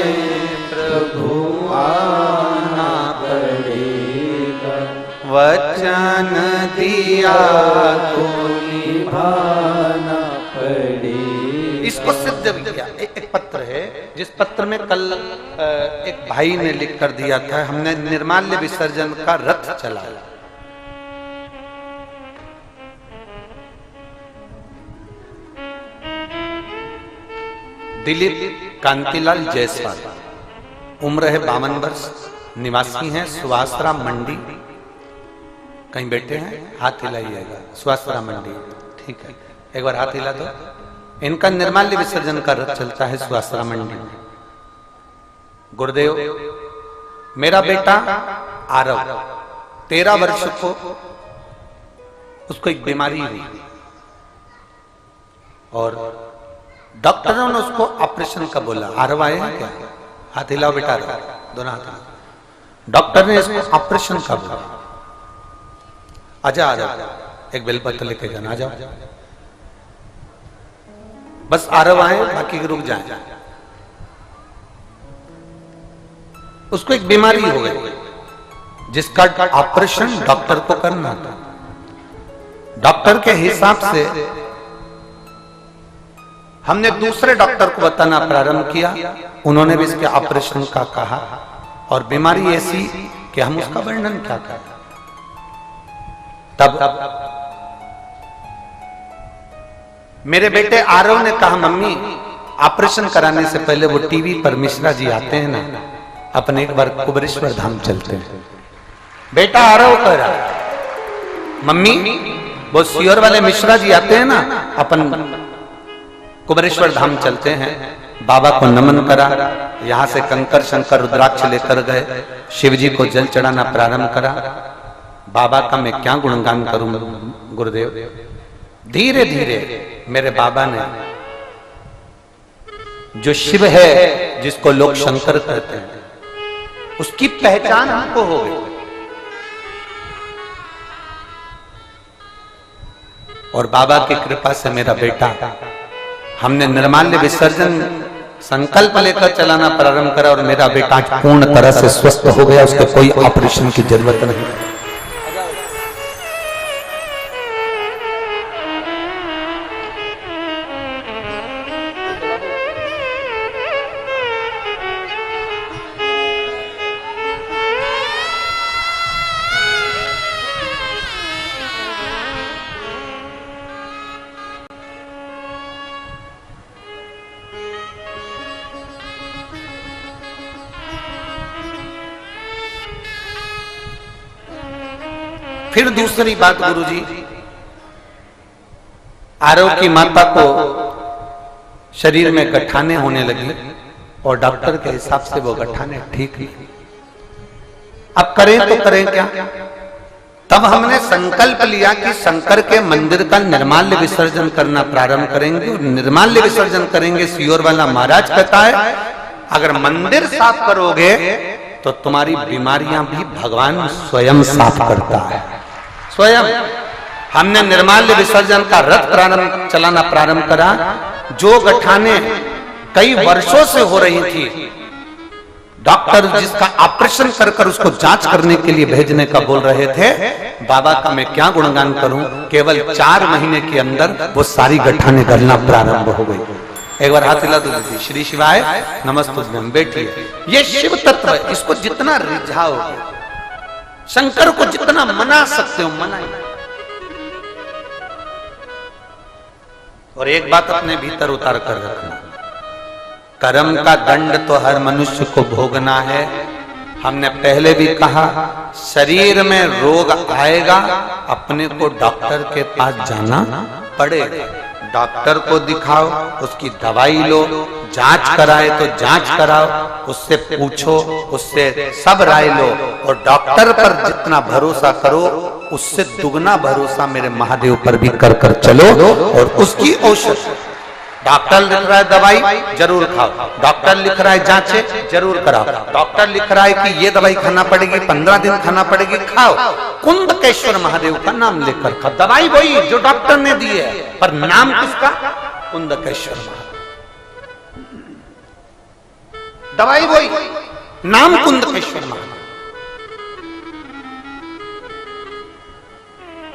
प्रभु आना पड़ेगा, वचन दिया तो निभाना पड़ेगा। इसको सिद्ध भी किया। एक पत्र है, जिस पत्र में कल एक भाई ने लिख कर दिया था, हमने निर्माल्य विसर्जन का रथ चलाया। दिलीप कांतिलाल जायसवाल, उम्र है 52 वर्ष, निवासी हैं सुवासरा मंडी। कहीं बैठे हैं? हाथ हिलाइएगा। सुवासरा मंडी, ठीक है, एक बार हाथ हिला दो। इनका निर्माल्य विसर्जन का रथ चलता है सुवासरा मंडी में। गुरुदेव, मेरा बेटा आरव 13 वर्ष को उसको एक बीमारी हुई और डॉक्टरों ने उसको ऑपरेशन का बोला। आरव आए हैं क्या? हाथ हिलाओ बेटा, दोनों हाथ। डॉक्टर ने इसको ऑपरेशन का बोला। आजा आजा, एक बेलपत्र लेके जाना, आ जाओ। बस आरव आए, बाकी रुक जाए। उसको एक बीमारी हो गई जिसका ऑपरेशन डॉक्टर को करना था। डॉक्टर के हिसाब से हमने दूसरे डॉक्टर को बताना प्रारंभ किया, उन्होंने भी इसके ऑपरेशन का कहा, और बीमारी ऐसी कि हम उसका वर्णन क्या करें। तब मेरे बेटे आरव ने कहा, मम्मी ऑपरेशन कराने से पहले वो टीवी पर मिश्रा जी आते हैं ना, अपने एक बार कुबेरेश्वर धाम चलते हैं। बेटा आरव कह रहा, मम्मी वो सियोर वाले मिश्रा जी आते हैं ना, अपन कुबेरेश्वर धाम चलते हैं। बाबा को नमन करा, यहां से कंकर शंकर रुद्राक्ष लेकर गए, शिव जी को जल चढ़ाना प्रारंभ करा। बाबा का मैं क्या गुणगान करूं गुरुदेव। धीरे धीरे मेरे बाबा ने, जो शिव है जिसको लोग शंकर कहते हैं, उसकी पहचान हमको हो गई। और बाबा की कृपा से मेरा बेटा, हमने निर्माल्य विसर्जन संकल्प लेकर चलाना प्रारंभ करा और मेरा बेटा पूर्ण तरह से स्वस्थ हो गया, उसको कोई ऑपरेशन की जरूरत नहीं। फिर दूसरी बात गुरुजी, आरव की माता को शरीर में गठाने होने लगी और डॉक्टर के हिसाब से वो गठाने ठीक नहीं। अब करें तो करें क्या? तब हमने संकल्प लिया कि शंकर के मंदिर का निर्माल्य विसर्जन करना प्रारंभ करेंगे और निर्माल्य विसर्जन करेंगे। सियोर वाला महाराज कहता है अगर मंदिर साफ करोगे तो तुम्हारी बीमारियां भी भगवान स्वयं साफ करता है, स्वयं। हमने निर्माल्य विसर्जन का रथ चलाना प्रारंभ करा। जो गठाने कई वर्षों से हो रही थी, डॉक्टर जिसका ऑपरेशन कर उसको जांच करने के लिए भेजने का बोल रहे थे, बाबा का मैं क्या गुणगान करूं, केवल 4 महीने के अंदर वो सारी गठाने गलना प्रारंभ हो गई। एक बार हाथ हिला दो दीदी। श्री शिवाय नमस्तुभ्यं। बेटी ये शिव तत्व है, इसको जितना रिझाओगे, शंकर को जितना मना सकते हो मनाइए। और एक बात अपने भीतर उतार कर रखना, कर्म का दंड तो हर मनुष्य को भोगना है। हमने पहले भी कहा शरीर में रोग आएगा, अपने को डॉक्टर के पास जाना पड़ेगा। डॉक्टर को दिखाओ, उसकी दवाई लो, जांच कराए तो जांच कराओ, उससे पूछो, उससे सब राय लो। और डॉक्टर पर जितना भरोसा करो उससे दुगना भरोसा मेरे महादेव पर भी कर चलो। और उसकी औषधि, डॉक्टर लिख रहा है दवाई जरूर खाओ, डॉक्टर लिख रहा है जांचे जरूर कराओ, डॉक्टर लिख रहा है कि ये दवाई खाना पड़ेगी, 15 दिन खाना पड़ेगी, खाओ। कुंदकेश्वर महादेव का नाम लेकर खाओ। दवाई वही जो डॉक्टर ने दी है, पर नाम किसका? कुंदकेश्वर महादेव। दवाई वही, नाम कुंदकेश्वर महादेव।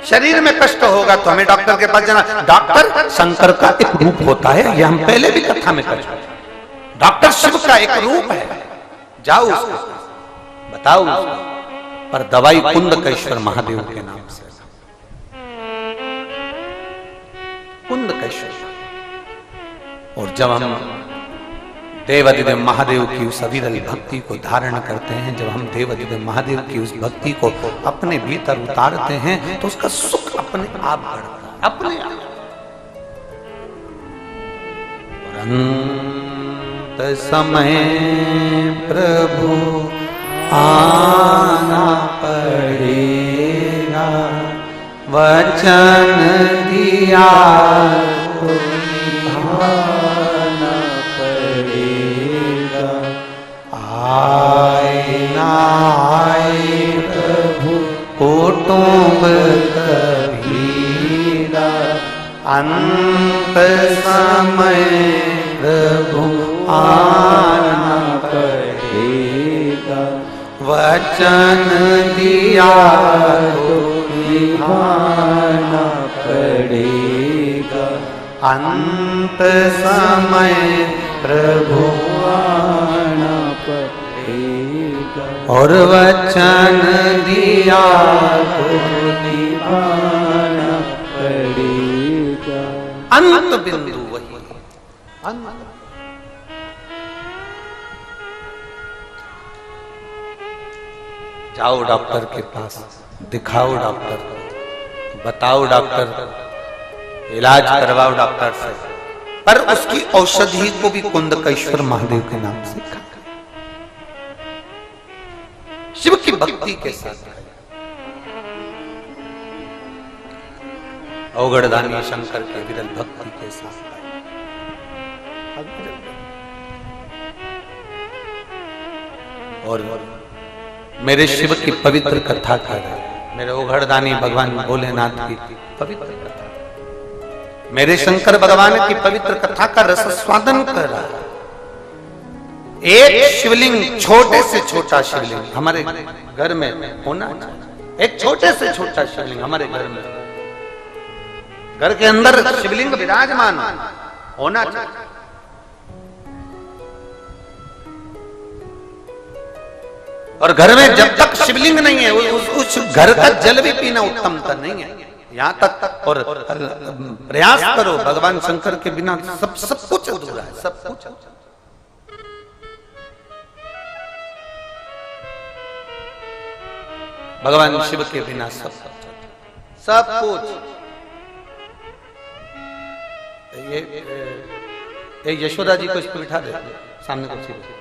शरीर में कष्ट होगा तो हमें डॉक्टर के पास जाना। डॉक्टर शंकर का एक रूप होता है, ये हम पहले भी कथा में कर चुके। डॉक्टर शिव का एक रूप है, जाओ उसको बताओ उसको। पर दवाई कुंदकेश्वर महादेव के नाम से, कुंदकेश्वर। और जब हम देवादिदेव महादेव की उस अविरल भक्ति को धारण करते हैं, जब हम देवादिदेव महादेव की उस भक्ति को अपने भीतर उतारते हैं तो उसका सुख अपने आप बढ़ता है, अपने आप। अंत समय प्रभु आना पड़ेगा, वचन दिया आए ना आए प्रभु कुटुंब कबीरा, अंत समय प्रभु आना पड़ेगा, वचन दिया तो निभाना पड़ेगा, अंत समय प्रभु आना पड़ेगा, और वचन दिया तो निभाना पड़ेगा। अंत बिंदु वही, अंत। जाओ डॉक्टर के पास, दिखाओ डॉक्टर को, बताओ डॉक्टर को, इलाज करवाओ डॉक्टर से, पर उसकी औषधि को भी कुंदकेश्वर महादेव के नाम से खा। शिव की भक्ति के साथ अवगढ़दानी शंकर के विरल भक्ति के साथ और मेरे शिव की पवित्र कथा कर रहे, मेरे ओघड़दानी भगवान भोलेनाथ की पवित्र कथा, मेरे शंकर भगवान की पवित्र कथा का रस स्वादन कर रहा है। एक शिवलिंग, छोटे से छोटा शिवलिंग हमारे घर में होना चाहिए। एक छोटे से छोटा शिवलिंग हमारे घर में, घर के अंदर शिवलिंग विराजमान होना चाहिए। और घर में जब तक शिवलिंग नहीं है उस घर का जल भी पीना उत्तमता नहीं है। यहां तक और प्रयास करो, भगवान शंकर के बिना सब कुछ अधूरा है, सब कुछ। भगवान शिव के बिना सब कुछ। ये यशोदा जी को इस पर बिठा दे सामने कुर्सी पे।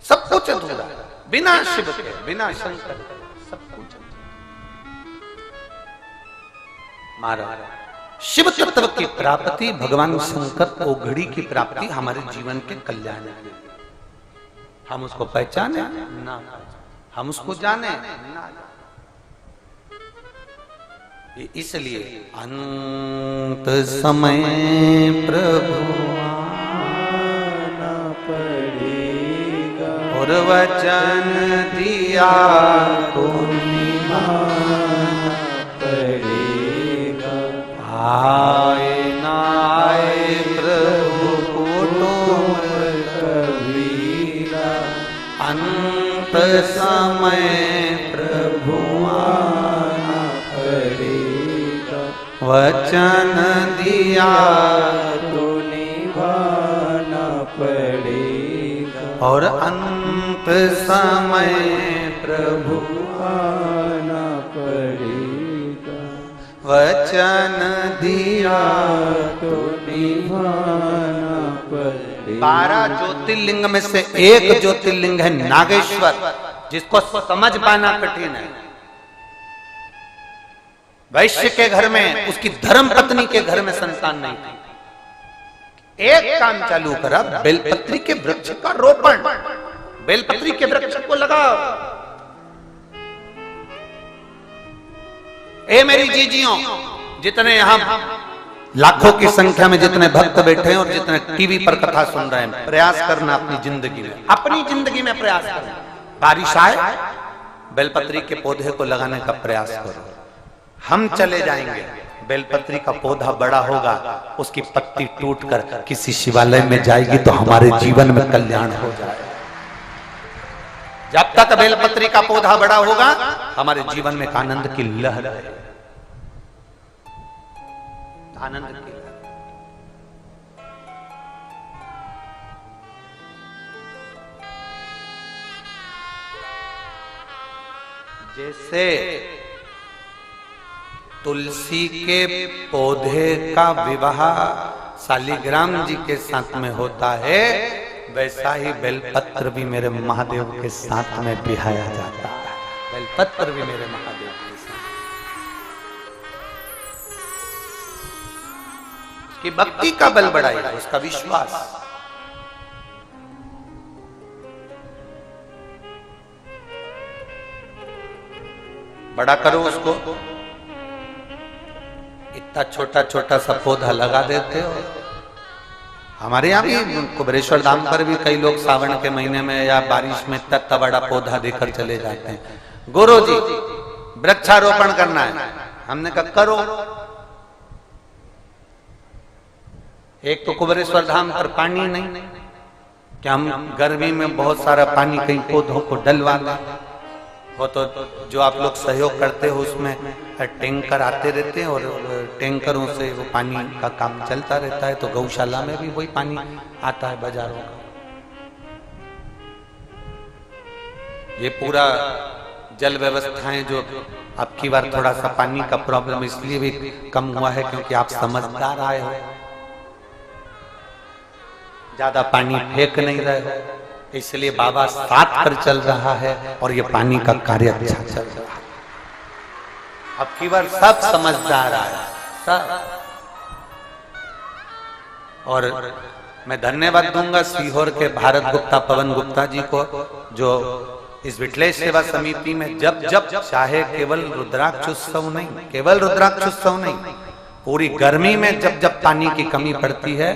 सब कुछ अधूरा, बिना शिव के, बिना शंकर के सब कुछ। महाराज, शिव तत्व की प्राप्ति, भगवान शंकर ओघड़ी की प्राप्ति हमारे जीवन के कल्याण है। हम उसको पहचाने ना, हम उसको जाने ना। इसलिए अंत समय प्रभु आना पड़ेगा, और वचन दिया तो निभाना पड़ेगा। आए ना आए प्रभु को तो कबीरा, अंत समय प्रभु आना पड़ेगा, वचन दिया तो निभाना पड़ेगा, और अंत समय प्रभु आना पड़ेगा, वचन दिया तो निभाना पड़ेगा। 12 ज्योतिर्लिंग में से एक ज्योतिर्लिंग है नागेश्वर, जिसको समझ पाना कठिन है। वैश्य के घर में, उसकी धर्म पत्नी के घर में संतान नहीं थी। एक काम चालू करा, बेलपत्री के वृक्ष का रोपण, बेलपत्री के वृक्ष को लगाओ। ए मेरी जीजियों, जितने यहां लाखों की संख्या में जितने भक्त बैठे हैं और जितने टीवी पर कथा सुन रहे हैं, प्रयास करना अपनी जिंदगी में प्रयास करना। बारिश आए, बेलपत्री के पौधे को लगाने का प्रयास करो। हम चले जाएंगे, बेलपत्री का पौधा बड़ा होगा, उसकी पत्ती टूटकर किसी शिवालय में जाएगी तो हमारे जीवन में कल्याण हो जाएगा। जब तक बेलपत्री का पौधा बड़ा होगा, हमारे जीवन में आनंद की लहर है, आनंद की लहर। जैसे तुलसी के पौधे का विवाह शालिग्राम जी के साथ में होता है, वैसा ही बेलपत्र भी मेरे महादेव के साथ में बिहाया जाता है। बेलपत्र भी मेरे महादेव के साथ, उसकी भक्ति का बल बढ़ाएगा, उसका विश्वास। बड़ा करो उसको। इतना छोटा छोटा सा पौधा लगा देते हो। हमारे यहाँ भी कुबेरेश्वर धाम पर भी कई लोग सावन के महीने में या बारिश में इतना बड़ा पौधा देकर चले जाते हैं। गुरु जी वृक्षारोपण करना है, हमने कहा करो। एक तो कुबेरेश्वर धाम पर पानी नहीं, कि हम गर्मी में बहुत सारा पानी कहीं पौधों को डलवा दें। वो तो जो आप लोग सहयोग करते हो उसमें टैंकर आते रहते हैं और टैंकरों से वो पानी का काम चलता रहता है। तो गौशाला में भी वही पानी आता है बाजारों का। ये पूरा जल व्यवस्थाएं जो आपकी बार थोड़ा सा पानी का प्रॉब्लम इसलिए भी कम हुआ है क्योंकि आप समझदार आए हो, ज्यादा पानी फेंक नहीं रहे हो, इसलिए बाबा साथ कर चल रहा है और ये पानी का कार्य अच्छा चल रहा है। अब की बार सब समझदार आए सब। और मैं धन्यवाद दूंगा सीहोर के भारत गुप्ता, पवन गुप्ता जी को, जो इस विठलेश सेवा समिति में जब जब चाहे, केवल रुद्राक्षोत्सव नहीं, केवल रुद्राक्षोत्सव नहीं, पूरी गर्मी में जब जब पानी की कमी पड़ती है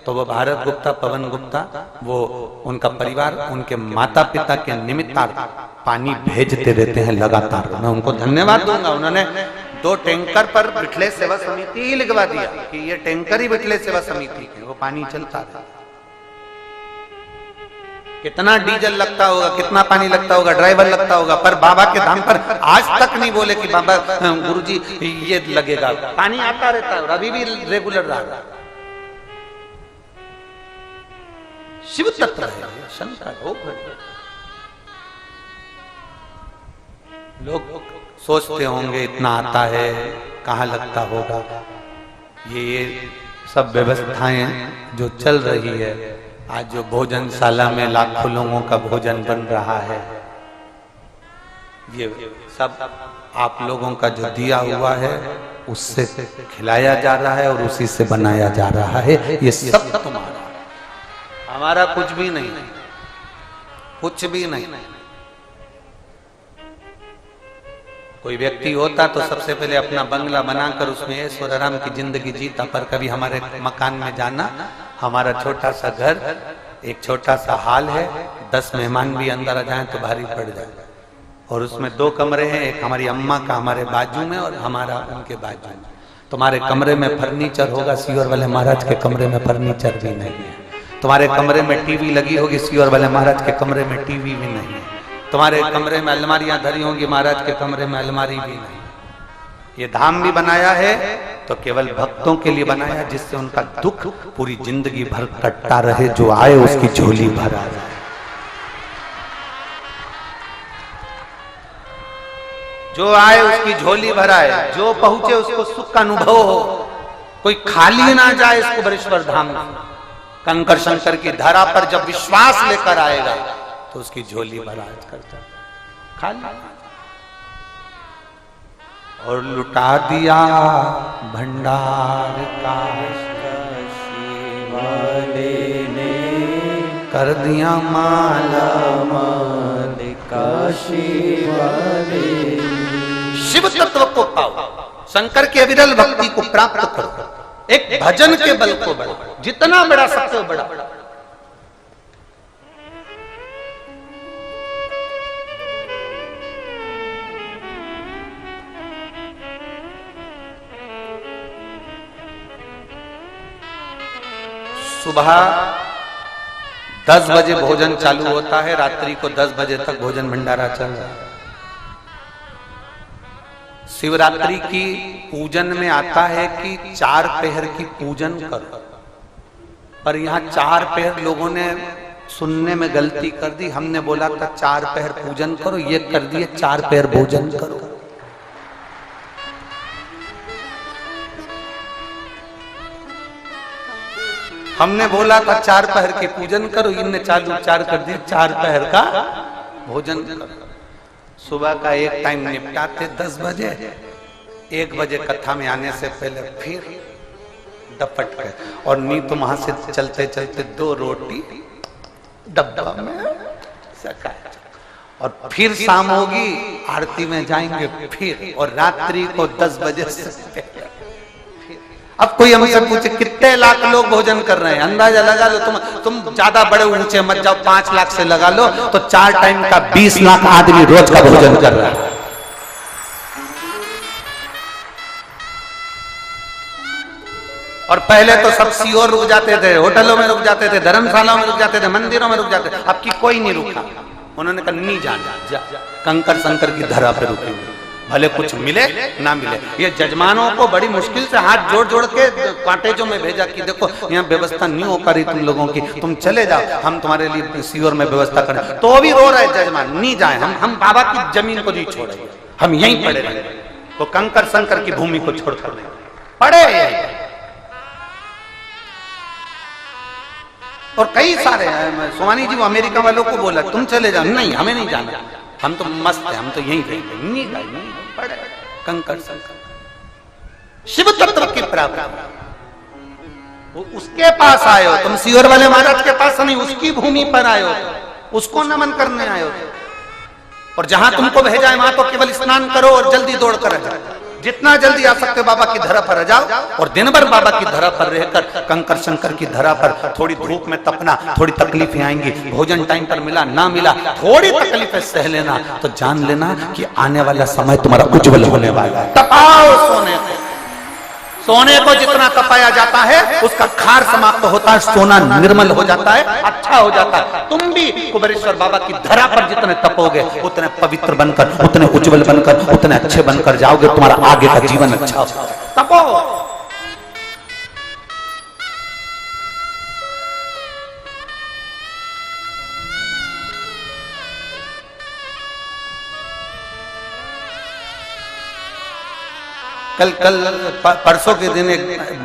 तो वो भारत गुप्ता, पवन गुप्ता, वो उनका परिवार, उनके माता पिता के निमित्तार्थ पानी भेजते रहते हैं लगातार। मैं उनको धन्यवाद दूंगा, उन्होंने 2 टैंकर पर विठलेश सेवा समिति ही लिखवा दिया कि ये टैंकर ही विठलेश सेवा समिति के, वो पानी चलता था। कितना डीजल लगता होगा, कितना पानी लगता होगा, ड्राइवर लगता होगा, पर बाबा के धाम पर आज तक नहीं बोले कि बाबा गुरुजी ये लगेगा। पानी आता रहता है और अभी भी रेगुलर रहा। शिव तत्व है, शंकर हो। लोग सोचते होंगे इतना आता है, कहाँ लगता होगा। ये सब व्यवस्थाएं जो चल रही है, आज जो भोजनशाला में लाखों लोगों का भोजन बन रहा है, ये सब आप लोगों का जो दिया हुआ है उससे खिलाया जा रहा है और उसी से बनाया जा रहा है। ये सब तुम्हारा, हमारा कुछ भी नहीं, कुछ भी नहीं। कोई व्यक्ति होता तो सबसे पहले अपना बंगला बनाकर उसमें ऐश्वर्य आराम की जिंदगी जीता, पर कभी हमारे मकान में जाना, हमारा छोटा सा घर, एक छोटा सा हाल है, 10 मेहमान भी अंदर आ जाएं तो भारी पड़ जाए, और उसमें 2 कमरे हैं, एक हमारी अम्मा का हमारे बाजू में और हमारा उनके बाजू में। तुम्हारे कमरे में फर्नीचर होगा, सीहोर वाले महाराज के कमरे में फर्नीचर भी नहीं है। तुम्हारे कमरे में टीवी लगी होगी, सीहोर वाले महाराज के कमरे में टीवी भी नहीं है। तुम्हारे कमरे में अलमारियां धरी होंगी, महाराज के कमरे में अलमारी भी नहीं। ये धाम भी बनाया है तो केवल भक्तों के लिए बनाया, जिससे उनका दुख पूरी जिंदगी भर कटता रहे, जो आए उसकी झोली भर आ जाए। जो आए उसकी झोली भर आए, जो पहुंचे उसको सुख का अनुभव हो, कोई खाली ना जाए इसको बरेश्वर धाम। कंकर शंकर की धरा पर जब विश्वास लेकर आएगा तो उसकी झोली भराज करता खाली। और लुटा दिया भंडार का वाले ने, कर दिया माला माल काशी वाले। शिव तत्व को पाओ, शंकर की अविरल भक्ति को प्राप्त करो, एक भजन के बल को बढ़ाओ, जितना बड़ा सकते हो बड़ा। सुबह 10 बजे भोजन चालू होता है, रात्रि को 10 बजे तक भोजन भंडारा चल रहा है। शिवरात्रि की पूजन में आता है कि 4 पहर की पूजन करो, पर यहाँ 4 पहर लोगों ने सुनने में गलती कर दी। हमने बोला था 4 पहर पूजन करो, ये कर दिए 4 पहर भोजन करो। हमने बोला था 4 पहर की पूजन करो, इनने चालू 4 कर दिए, 4 पहर का भोजन करो। सुबह का एक टाइम निपटाते 10 बजे, 1 बजे कथा में आने से पहले फिर डपट गए, और नहीं तो वहां से चलते चलते 2 रोटी डब्बा में सका, और फिर शाम होगी आरती में जाएंगे फिर, और रात्रि को 10 बजे से। अब कोई हमसे पूछे कितने लाख लोग भोजन कर रहे हैं, अंदाजा लगा लो। तुम ज्यादा बड़े ऊंचे मत जाओ, 5 लाख से लगा लो तो 4 टाइम का 20 लाख आदमी रोज का भोजन कर रहा है। और पहले तो सब सीहोर रुक जाते थे, होटलों में रुक जाते थे, धर्मशालाओं में रुक जाते थे, मंदिरों में रुक जाते थे। अब की कोई नहीं रुका, उन्होंने कहा नहीं जाना, जा कंकर शंकर की धरा पे रुके हुए, भले कुछ मिले ना मिले। ये जजमानों को बड़ी मुश्किल से हाथ जोड़ जोड़ के कॉटेजों में भेजा कि देखो यहाँ व्यवस्था नहीं हो पा रही तुम लोगों की, तुम चले जाओ, हम तुम्हारे लिए सीहोर में व्यवस्था करें। तो भी रो रहे जजमान, नहीं जाए, हम बाबा की जमीन को नहीं छोड़ेंगे, हम यहीं पड़े रहेंगे। वो कंकर शंकर की भूमि को छोड़कर नहीं पड़े। और कई सारे सोमानी जी अमेरिका वालों को बोला तुम चले जाओ, नहीं हमें नहीं जाना, हम तो मस्त है, हम तो यहीं रहेंगे, नहीं पड़े कंकर शंकर। शिव तत्व की प्राप्ति, वो उसके पास आए हो तुम, सीहोर वाले महाराज के पास नहीं, उसकी भूमि पर आए हो, उसको नमन करने आए हो। और जहां तुमको भेजा है वहां तो केवल स्नान करो और जल्दी दौड़ कर आ जाओ। जितना जल्दी आ सकते हो बाबा की धरा पर आ जाओ और दिन भर बाबा की धरा पर रहकर कंकर शंकर की धरा पर थोड़ी धूप में तपना, थोड़ी तकलीफें आएंगी, भोजन टाइम पर मिला ना मिला, थोड़ी तकलीफें सह लेना, तो जान लेना कि आने वाला समय तुम्हारा उज्जवल होने वाला है। तपाओ सोने को, सोने को जितना तपाया जाता है उसका खार समाप्त होता है, सोना निर्मल हो जाता है, अच्छा हो जाता है। तुम भी कुबेरेश्वर बाबा की धरा पर जितने तपोगे उतने पवित्र बनकर, उतने उज्जवल बनकर, उतने अच्छे बनकर जाओगे, तुम्हारा आगे का जीवन अच्छा हो। तपो। कल परसों के दिन एक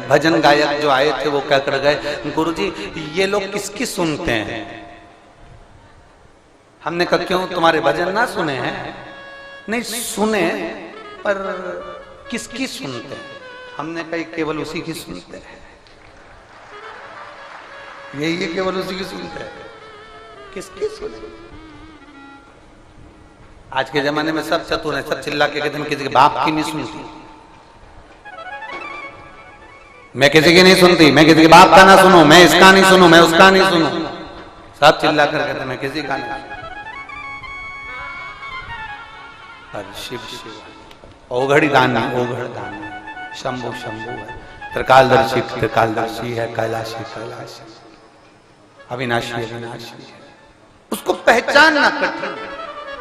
भजन गायक जो आए थे वो क्या कर गए, गुरुजी ये लोग किसकी सुनते हैं? हमने कहा क्यों, तुम्हारे भजन ना सुने हैं? नहीं सुने, पर किसकी सुनते हैं? हमने कहा केवल उसी की सुनते हैं। यही केवल उसी की सुनते हैं। किसकी सुने? आज के जमाने में सब चतुर है, सब चिल्ला के कहते हैं किसी के बाप की नहीं सुनती, मैं किसी की नहीं सुनती, मैं किसी के बाप का ना सुनूं, मैं इसका नहीं सुनूं, मैं उसका नहीं सुनूं, सब चिल्ला कर कहते मैं किसी का नहीं। पर शिव शिव ओघड़ी दानी, ओघड़ दानी, शंभु शंभु है, त्रिकालदर्शी त्रिकालदर्शी है, कैलाशी कैलाशी, अविनाशी अविनाशी है। उसको पहचानना कठिन,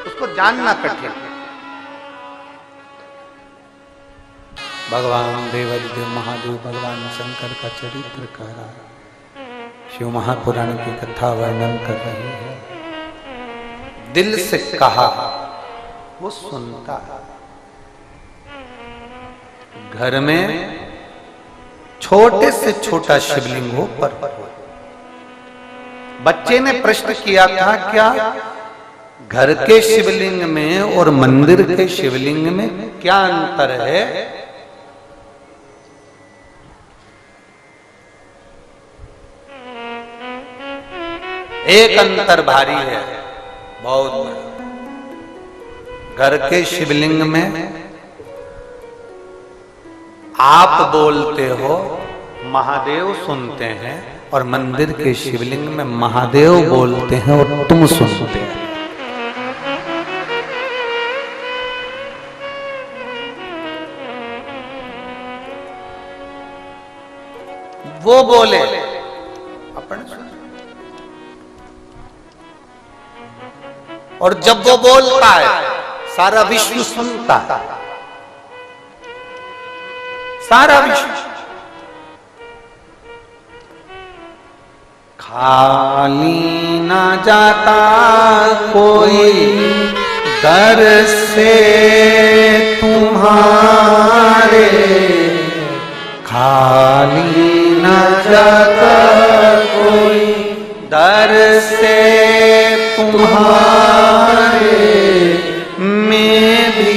उसको जानना कठिन। भगवान देवादिदेव महादेव भगवान शंकर का चरित्र कह रहा है, शिव महापुराण की कथा वर्णन कर रही है। दिल से कहा वो सुनता है। घर में छोटे से छोटा शिवलिंग हो पर बच्चे ने प्रश्न किया था क्या घर के शिवलिंग में और मंदिर के शिवलिंग में क्या अंतर है? एक अंतर भारी है, बहुत बड़ा। घर के शिवलिंग में आप बोलते हो, महादेव सुनते हैं, और मंदिर के शिवलिंग में महादेव बोलते हैं और तुम सुनते हैं। वो बोले अपन सुन, और जब वो बोलता है सारा विश्व सुनता है, सारा विश्व। खाली ना जाता कोई दर से तुम्हारे, खाली ना जाता कोई दर से तुम्हारे, मैं भी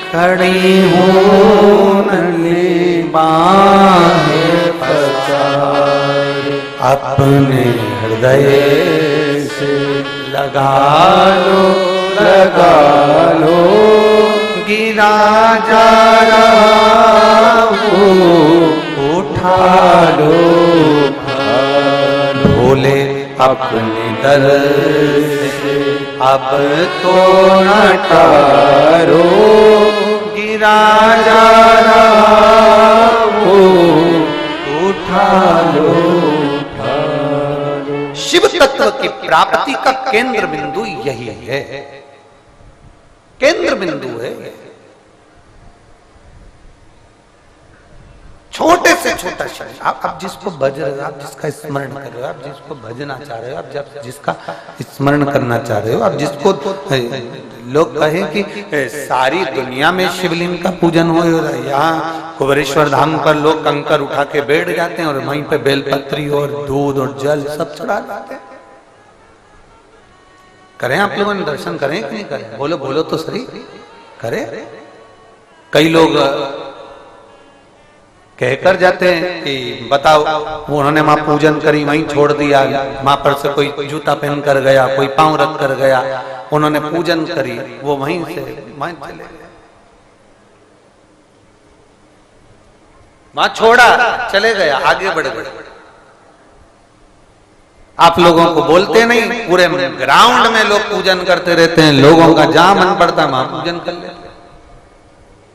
खड़ी हूँ नली बाहें पसारे, अपने हृदय से लगा लो गिरा जा रहा हूँ, उठा लो भोले अपने दर से, अब तो न टारो गिरा जा रहा हूँ, उठा लो। शिव तत्व की प्राप्ति का केंद्र बिंदु यही है, केंद्र बिंदु है। छोटे से छोटा शब्द, आप जिसको भज रहे हो, आप जिसका स्मरण कर रहे हो, आप जिसको भजना चाह रहे हो, आप जिसका स्मरण करना चाह रहे हो, आप जिसको लोग कहें कि सारी दुनिया में शिवलिंग का पूजन हो रहा है, यहाँ कुबेरेश्वर धाम पर लोग कंकर उठा के बैठ जाते हैं और वहीं पे बेलपत्री और दूध और जल सब चढ़ा जाते हैं। करें आप लोगों ने दर्शन करें कि नहीं करें? बोलो बोलो तो सही, करें। कई लोग कहकर जाते हैं कि बताओ, वो उन्होंने वहां पूजन करी, वहीं छोड़ दिया, वहां पर से कोई जूता पहन कर गया, कोई पांव रख कर गया, उन्होंने पूजन करी, वो वहीं से वहीं चले गए, वहां छोड़ा, चले गया, आगे बढ़ गए। आप लोगों को बोलते नहीं, पूरे ग्राउंड में लोग पूजन करते रहते हैं, लोगों का जहां मन पड़ता है वहां पूजन कर लेते हैं,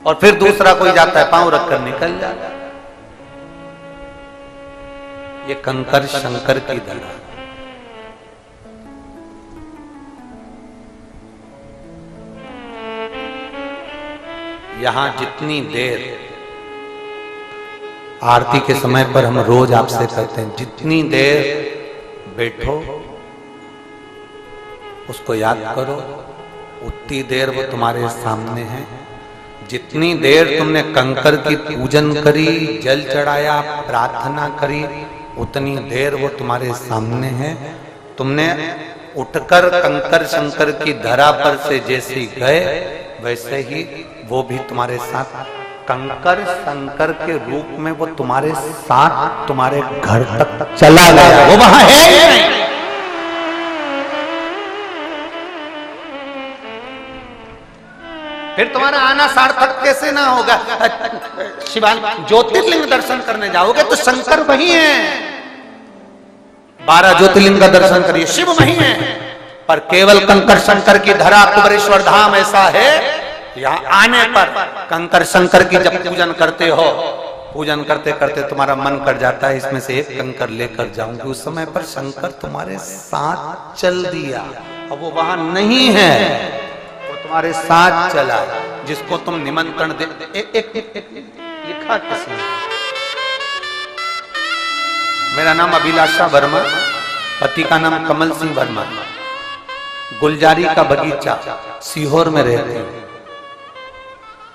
और फिर दूसरा कोई जाता है पांव रखकर निकल जाता है। ये कंकर शंकर की धरा। यहां जितनी देर आरती के समय पर हम रोज आपसे कहते हैं, जितनी देर बैठो उसको याद करो, उतनी देर वो तुम्हारे सामने है। जितनी देर तुमने कंकर की पूजन करी, जल चढ़ाया, प्रार्थना करी, उतनी देर वो तुम्हारे सामने है। तुमने उठकर कंकर शंकर की धरा पर से जैसे गए, वैसे ही वो भी तुम्हारे साथ कंकर शंकर के रूप में वो तुम्हारे साथ तुम्हारे घर तक चला गया, वो वहां है ही नहीं। फिर तुम्हारा आना सार्थक कैसे ना होगा? शिवान ज्योतिर्लिंग दर्शन करने जाओगे तो शंकर वही है, 12 ज्योतिर्लिंग का दर्शन करिए, शिव वही है, पर केवल कंकर शंकर की धरा कुबेरेश्वर धाम ऐसा है, यहाँ आने पर कंकर शंकर की जब पूजन करते हो, पूजन करते करते तुम्हारा मन कर जाता है इसमें से एक कंकर लेकर जाऊंगी, उस समय पर शंकर तुम्हारे साथ चल दिया, अब वो वहां नहीं है, तुम्हारे साथ चला, जिसको तुम निमंत्रण दे। एक लिखा किसने? मेरा नाम अभिलाषा वर्मा, पति का नाम कमल सिंह वर्मा, गुलजारी का बगीचा सीहोर में रहते हैं।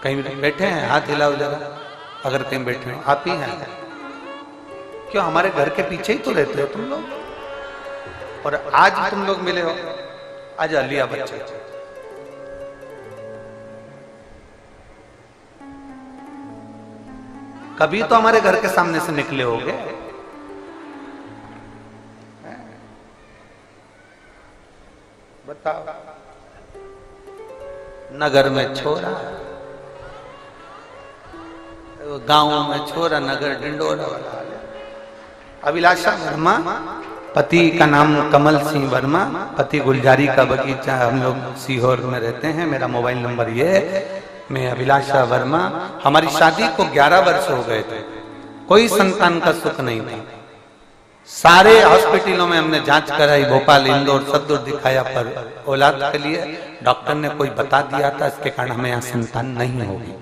कहीं बैठे हैं? हाथ हिलाओ जरा, अगर कहीं बैठे हैं। आप ही हैं? क्यों, हमारे घर के पीछे ही तो रहते हो तुम लोग, और आज तुम लोग मिले हो, आज लिया बच्चे। कभी तो हमारे घर के सामने से निकले होगे। बताओ, नगर में छोरा, गांव में छोरा, नगर डिंडोरा वाला। अभिलाषा वर्मा, पति का नाम कमल सिंह वर्मा, पति गुलजारी का बगीचा, हम लोग सीहोर में रहते हैं। मेरा मोबाइल नंबर ये है, मैं अभिलाषा वर्मा। हमारी शादी को 11 वर्ष हो गए थे, कोई संतान का सुख नहीं था, सारे हॉस्पिटलों में हमने जांच कराई, भोपाल, इंदौर, सब दूर दिखाया, पर औलाद के लिए डॉक्टर ने कोई बता दिया था, इसके कारण हमें यहाँ संतान नहीं होगी।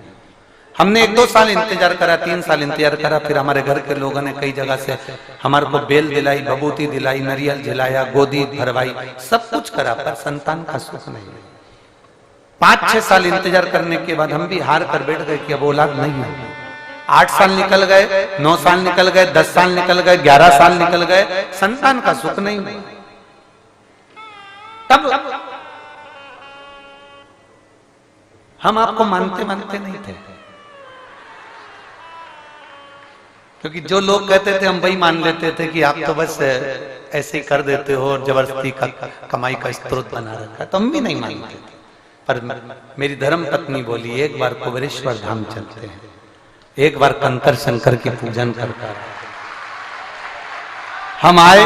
हमने 1-2 साल इंतजार करा, 3 साल इंतजार करा, फिर हमारे घर के लोगों ने कई जगह से हमारे को बेल दिलाई, बबूती दिलाई, नरियल झिलाया, गोदी भरवाई, सब कुछ करा, पर संतान का सुख नहीं। 5-6 साल इंतजार करने के बाद हम भी हार कर बैठ गए कि अब औलाद नहीं है। 8 साल निकल गए, 9 साल निकल गए, 10 साल निकल गए, 11 साल निकल गए, संतान का सुख नहीं। तब हम आपको मानते नहीं थे, क्योंकि जो लोग कहते थे हम वही मान लेते थे कि आप तो बस ऐसे ही कर देते हो और जबरदस्ती का कमाई का स्रोत बना रखा है, तो हम भी नहीं मानते थे। पर मेरी धर्म पत्नी बोली, एक बार कुबेरेश्वर धाम चलते हैं, एक बार कंकर शंकर की पूजन करकर। हम आए,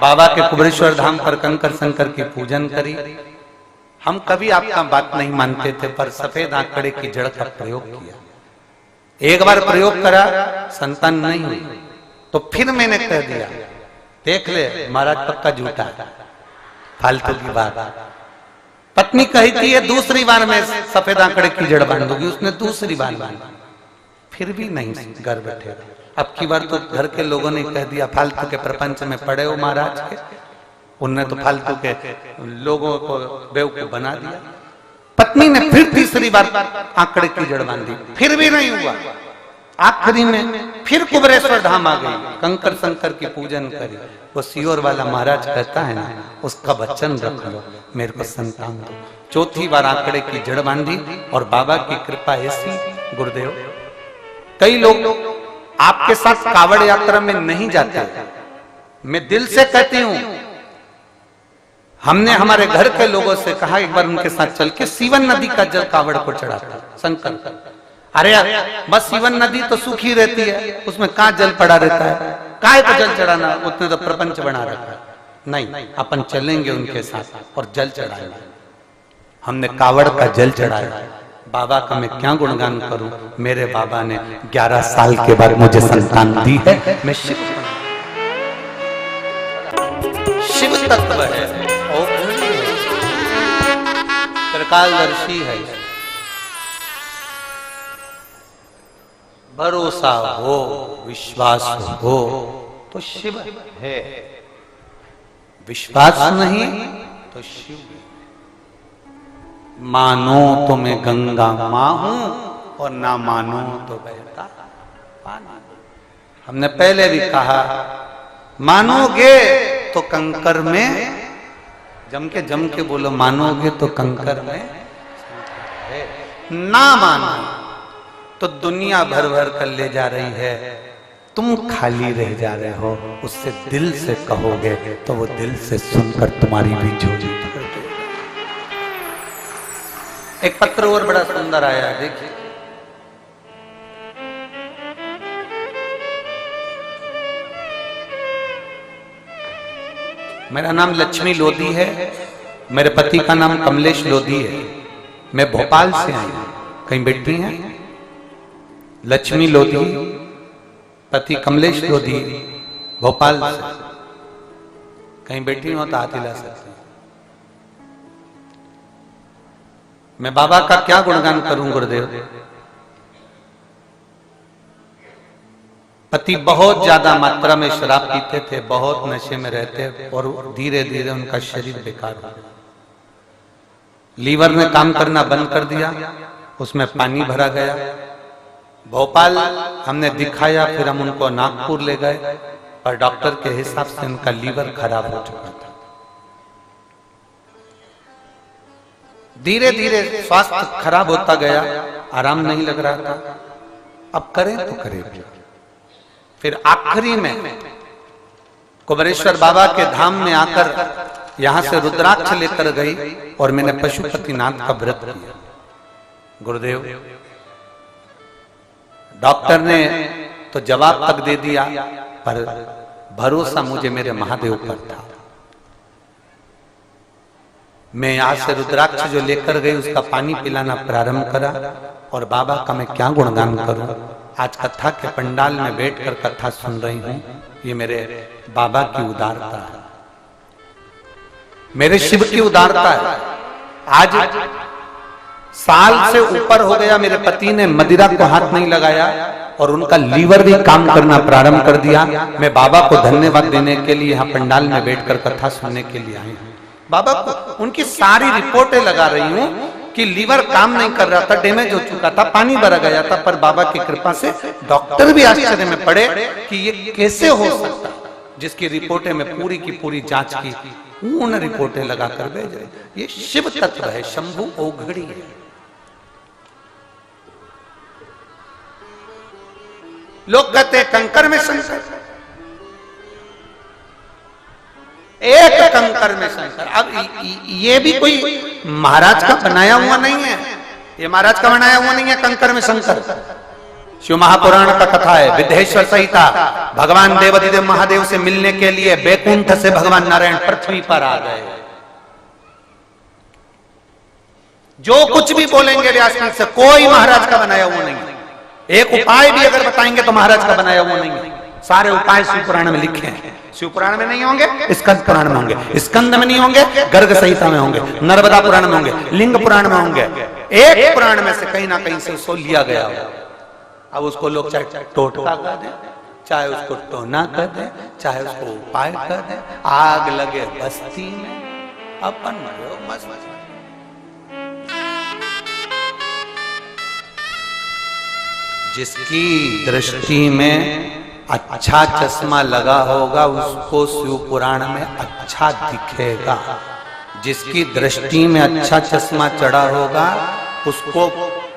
बाबा के कुबेरेश्वर धाम पर कंकर शंकर की पूजन करी। हम कभी आपका बात नहीं मानते थे, पर सफेद आंकड़े की जड़ का प्रयोग किया। एक बार प्रयोग करा, संतान नहीं हुई, तो फिर मैंने कह दिया, देख ले महाराज पक्का झूठा है, फालतू की बात। पत्नी कही थी ये दूसरी बार मैं सफेद आंकड़े की जड़ बांधूंगी, उसने दूसरी बार बांधा, फिर भी नहीं घर बैठे। अब की बार तो घर के लोगों ने कह दिया, फालतू के प्रपंच में पड़े हो महाराज के, उनने तो फालतू के लोगों को बेवकूफ बना दिया। पत्नी ने फिर तीसरी बार आंकड़े की जड़ बांधी, फिर भी नहीं हुआ। आखिरी में फिर कुबेरेश्वर धाम आ गई, कंकर शंकर की पूजन करी। वो सीहोर वाला महाराज कहता है ना, उसका वचन रख लो, मेरे को संतान दो। चौथी बार आंकड़े की जड़ बांधी, और बाबा की कृपा ऐसी, गुरुदेव, कई लोग आपके साथ कावड़ यात्रा में नहीं जाते। मैं दिल से कहती हूं, हमने हमारे घर के लोगों से कहा एक बार उनके साथ चल के सीवन नदी का जल कावड़ को चढ़ाता शंकर। अरे यार बस सीवन नदी तो सूखी रहती है, उसमें कहां जल पड़ा रहता है, काहे को जल चढ़ाना, उसने तो प्रपंच बना रखा है। नहीं, अपन चलेंगे उनके साथ और जल चढ़ाएंगे। हमने कावड़ का जल चढ़ाया। बाबा का मैं क्या गुणगान करूं, मेरे बाबा ने 11 साल के बाद मुझे संतान दी है। मैं शिव तत्व है, त्रिकालदर्शी है। भरोसा हो, विश्वास हो तो शिव है, विश्वास नहीं तो शिव। मानो तो मैं गंगा मां हूं और ना मानो तो बहता पानी। हमने पहले भी कहा, मानोगे तो कंकर में जम के बोलो, मानोगे तो कंकर में, ना मानो तो दुनिया भर भर कर ले जा रही है, तुम खाली रह जा रहे हो। उससे दिल से कहोगे तो वो दिल से सुनकर तुम्हारी भी झोली भर देगा। एक पत्र और बड़ा सुंदर आया, देखिए। मेरा नाम लक्ष्मी लोधी है, मेरे पति का नाम कमलेश लोधी है। मैं भोपाल से आई हूं। कहीं बैठी हैं? लक्ष्मी लोधी, पति कमलेश लोधी, भोपाल से। कहीं बैठी हो तो हाथ हिला सकते हैं। मैं बाबा का क्या गुणगान करूं गुरुदेव। पति बहुत ज्यादा मात्रा में शराब पीते थे, बहुत नशे में रहते और धीरे धीरे उनका शरीर बेकार हो गया। लीवर ने काम करना बंद कर दिया, उसमें पानी भरा गया। भोपाल हमने दिखाया, फिर हम उनको नागपुर ले गए, पर डॉक्टर के हिसाब से उनका लीवर खराब हो चुका था। धीरे धीरे स्वास्थ्य खराब होता गया, आराम नहीं लग रहा था। अब करें तो करें क्या। फिर आखिरी में कुबरेश्वर बाबा के धाम में आकर यहां से रुद्राक्ष लेकर गई और मैंने पशुपतिनाथ का व्रत किया। गुरुदेव, डॉक्टर ने तो जवाब तक दे दिया, पर भरोसा मुझे मेरे महादेव पर था। मैं यहां से रुद्राक्ष जो लेकर गई उसका पानी पिलाना प्रारंभ करा, और बाबा का मैं क्या गुणगान करूं। आज कथा के पंडाल में बैठकर कथा सुन रही हूं, ये मेरे बाबा की उदारता है, मेरे शिव की उदारता है। आज साल से ऊपर हो गया, मेरे पति ने मदिरा को हाथ नहीं लगाया और उनका लीवर भी काम करना प्रारंभ कर दिया। मैं बाबा को धन्यवाद देने के लिए यहाँ पंडाल में बैठकर कथा सुनने के लिए आई हूँ। बाबा को उनकी सारी रिपोर्टें लगा रही हूँ कि लीवर काम नहीं कर रहा था, डैमेज हो चुका था, पानी भरा गया था, पर बाबा की कृपा से डॉक्टर भी आश्चर्य में पड़े कि ये कैसे हो सकता, जिसकी रिपोर्टें में पूरी की पूरी जांच की, उन रिपोर्टें लगाकर भेजे। ये शिव तत्व है, शंभु औघड़ी है। लोग कहते हैं कंकर में शंकर, एक कंकर में शंकर। अब ये भी कोई महाराज का बनाया हुआ नहीं है, ये महाराज का बनाया हुआ नहीं है कंकर में शंकर। शिव महापुराण का कथा है, विदेश्वर संहिता, भगवान देवाधिदेव महादेव से मिलने के लिए बैकुंठ से भगवान नारायण पृथ्वी पर आ गए। जो कुछ भी बोलेंगे व्यासपीठ से, कोई महाराज का बनाया हुआ नहीं है। एक उपाय भी अगर बताएंगे तो महाराज का बनाया हुआ नहीं है। सारे उपाय शिव पुराण में लिखे हैं। शिव पुराण में नहीं होंगे, स्कंद पुराण में होंगे, स्कंद में नहीं होंगे, गर्ग संहिता में होंगे, नर्मदा पुराण में होंगे, लिंग पुराण में होंगे। एक पुराण में से कहीं ना कहीं से उसको लिया गया हो। अब उसको लोग चाहे टोटका कर दें, चाहे उसको टोना कर दें, चाहे उसको उपाय कर दें। आग लगे बस्ती में, अपन मस्त। जिसकी दृष्टि में अच्छा चश्मा लगा होगा उसको शिव पुराण में अच्छा दिखेगा। जिसकी दृष्टि में अच्छा चश्मा चढ़ा होगा उसको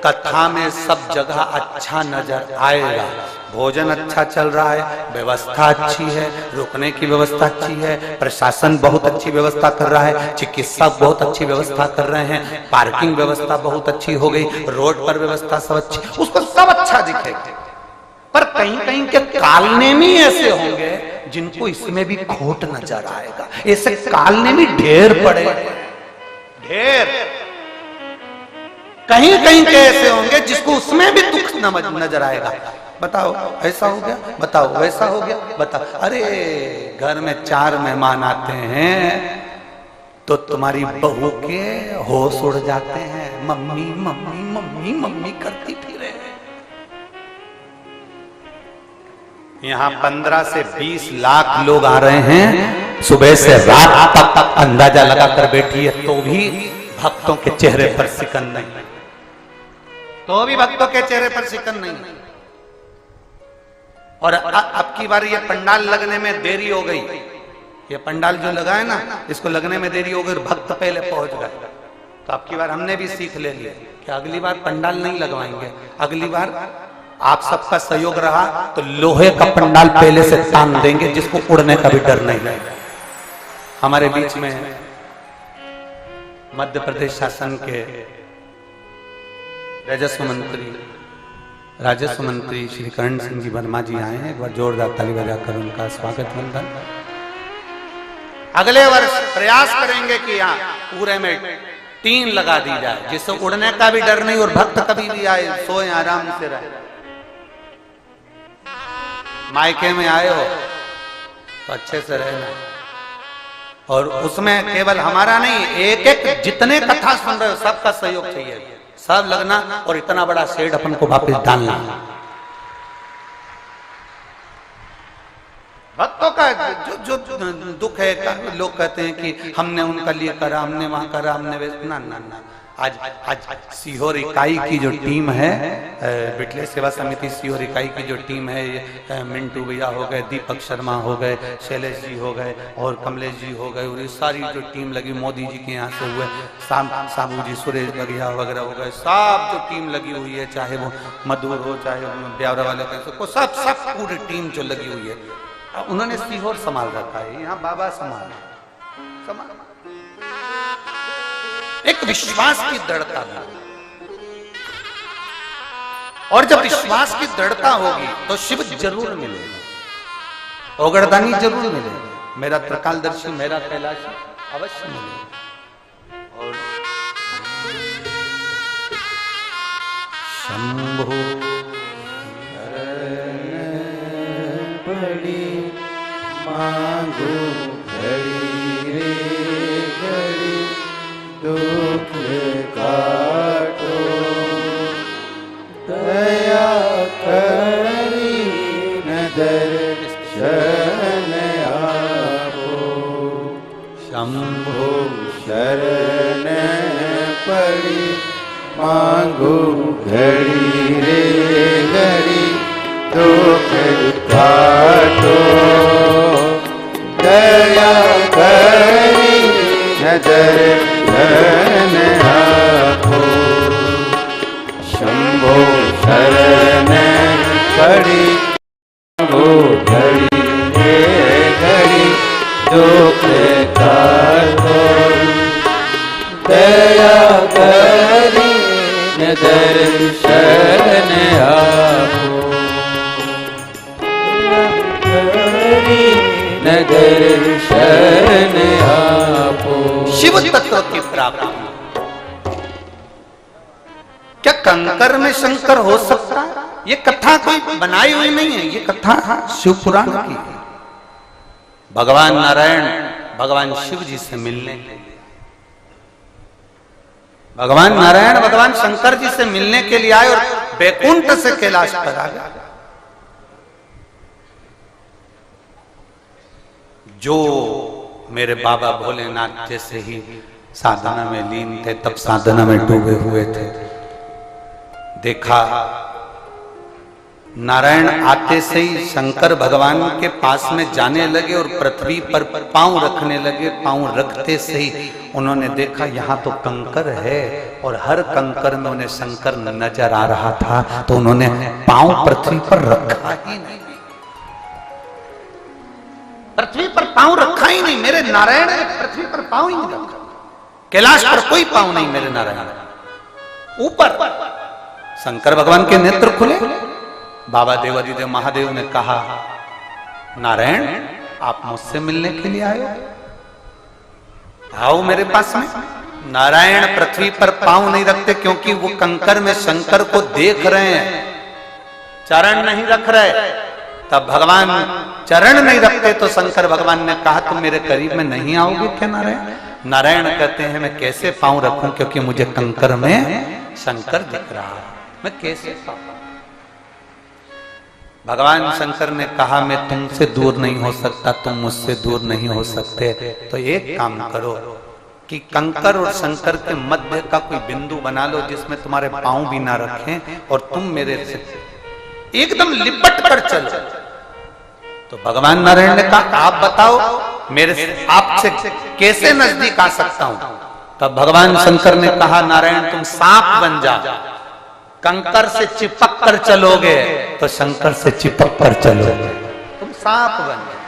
कथा में सब सब जगह अच्छा नजर आएगा। भोजन अच्छा चल रहा है, व्यवस्था अच्छी है, रुकने की व्यवस्था अच्छी है, प्रशासन बहुत अच्छी व्यवस्था कर रहा है, चिकित्सक बहुत अच्छी व्यवस्था कर रहे हैं, पार्किंग व्यवस्था बहुत अच्छी हो गई, रोड पर व्यवस्था सब अच्छी, उसको सब अच्छा दिखेगा। पर कहीं कहीं के कालनेमी ऐसे होंगे जिनको इसमें भी खोट नजर आएगा। ऐसे कालनेमी ढेर पड़े, ढेर। कहीं कहीं के ऐसे होंगे जिसको उसमें भी दुख नजर आएगा। बताओ ऐसा हो गया, बताओ वैसा हो गया, बताओ। अरे घर में 4 मेहमान आते हैं तो तुम्हारी बहू के होश उड़ जाते हैं, मम्मी मम्मी मम्मी मम्मी करती फिरे। यहाँ 15 से 20 लाख लोग आ रहे हैं, सुबह से रात तक अंदाजा लगाकर बैठी है, तो भी भक्तों के चेहरे पर सिकन नहीं, तो भी भक्तों के चेहरे पर सिकन नहीं। और अब की बार ये पंडाल लगने में देरी हो गई, ये पंडाल जो लगा है ना, इसको लगने में देरी हो गई, भक्त पहले पहुंच गए। तो अब की बार हमने भी सीख ले लिया कि अगली बार पंडाल नहीं लगवाएंगे, अगली बार आप सबका सहयोग रहा तो लोहे का पंडाल पहले से तान देंगे, जिसको उड़ने का भी डर नहीं रहेगा। हमारे बीच में मध्य प्रदेश शासन के राजस्व मंत्री श्री करण सिंह जी वर्मा जी आए हैं। एक बार जोरदार ताली बजाकर उनका स्वागत वंदन। अगले वर्ष प्रयास करेंगे कि यहाँ पूरे में टीन लगा दी जाए, जिससे उड़ने का भी डर नहीं और भक्त कभी भी आए सोए आराम से रहे। मायके में आए हो तो अच्छे से रहना, और उसमें केवल हमारा नहीं, एक एक जितने कथा सुन रहे हो सबका सहयोग चाहिए, सब लगना और इतना बड़ा शेड अपन को वापस डालना। भक्तों का जो दुख है, लोग कहते हैं कि हमने उनका लिए करा, हमने वहां करा, हमने ना ना ना। आज सीहोर इकाई की जो टीम है, बिटले सेवा समिति सीहोर इकाई की जो टीम है, मिंटू भैया हो गए, दीपक शर्मा हो गए, शैलेश जी हो गए और कमलेश जी हो गए, और ये सारी जो टीम लगी मोदी जी के यहाँ से हुए, साबू जी, सुरेश बगिया वगैरह हो गए, सब जो टीम लगी हुई है, चाहे वो मधुर हो, चाहे ब्यावरा वाले को, सब पूरी टीम जो लगी हुई है, उन्होंने सीहोर संभाल रखा है। यहाँ बाबा संभाल एक विश्वास की दृढ़ता था, और जब विश्वास की दृढ़ता होगी तो शिव जरूर मिलेगा, ओगरदानी जरूर मिलेगा, मेरा त्रिकालदर्शी, मेरा कैलाशी अवश्य मिलेगा। और शंभो बड़ी मांगो घड़ी रे घड़ी, दुख काटो दया करी नजर शरण आपो। शंभो शरण पड़ी मांगो घड़ी रे घड़ी, दुख काटो दया करी नजर शरण आपो। शंभो शरण पड़ी मांगो घड़ी रे घड़ी, दुख काटो दया करी नजर शरण आपो। नगर शरण आपो। शिव तत्व की प्राप्ति। क्या कंकर में शंकर हो सकता है? ये कथा कोई बनाई हुई नहीं है, ये कथा शिव पुराण की है। भगवान नारायण भगवान शिव जी से मिलने के लिए, भगवान नारायण भगवान शंकर जी से मिलने के लिए आए और बैकुंठ से कैलाश पर आ गए। जो मेरे बाबा भोलेनाथ जैसे ही साधना में लीन थे, तब साधना में डूबे हुए थे, देखा नारायण आते से ही शंकर भगवान के पास में जाने लगे और पृथ्वी पर पांव रखने लगे। पांव रखते से ही उन्होंने देखा यहाँ तो कंकर है और हर कंकर में उन्हें शंकर नजर आ रहा था, तो उन्होंने पांव पृथ्वी पर रखा ही नहीं। पृथ्वी पर पांव रखा ही नहीं। मेरे नारायण ने पृथ्वी पर पांव ही नहीं रखा। कैलाश पर कोई पांव नहीं मेरे नारायण। ऊपर शंकर भगवान के नेत्र खुले। बाबा देवादिदेव महादेव ने कहा, नारायण आप मुझसे मिलने के लिए आए, आओ मेरे पास में। नारायण पृथ्वी पर पांव नहीं रखते क्योंकि वो कंकर में शंकर को देख रहे हैं, चरण नहीं रख रहे। तब भगवान चरण नहीं रखते तो शंकर भगवान ने कहा, तुम मेरे करीब में नहीं आओगे क्या नारायण? नारायण कहते हैं, मैं कैसे पांव रखूं क्योंकि मुझे कंकर में शंकर दिख रहा है, मैं कैसे पाऊं? भगवान शंकर ने कहा, मैं तुमसे दूर नहीं हो सकता, तुम मुझसे दूर नहीं हो सकते, तो एक काम करो कि कंकर और शंकर के मध्य का कोई बिंदु बना लो जिसमें तुम्हारे पांव भी ना रखें और तुम मेरे से एकदम लिपट कर चलो। तो भगवान नारायण ने कहा, आप बताओ मेरे आपसे कैसे नजदीक आ सकता हूं? तब भगवान शंकर ने कहा, नारायण तुम सांप बन जाओ, कंकर से चिपक कर चलोगे तो शंकर से चिपक कर चलोगे, तुम सांप बन जाओ।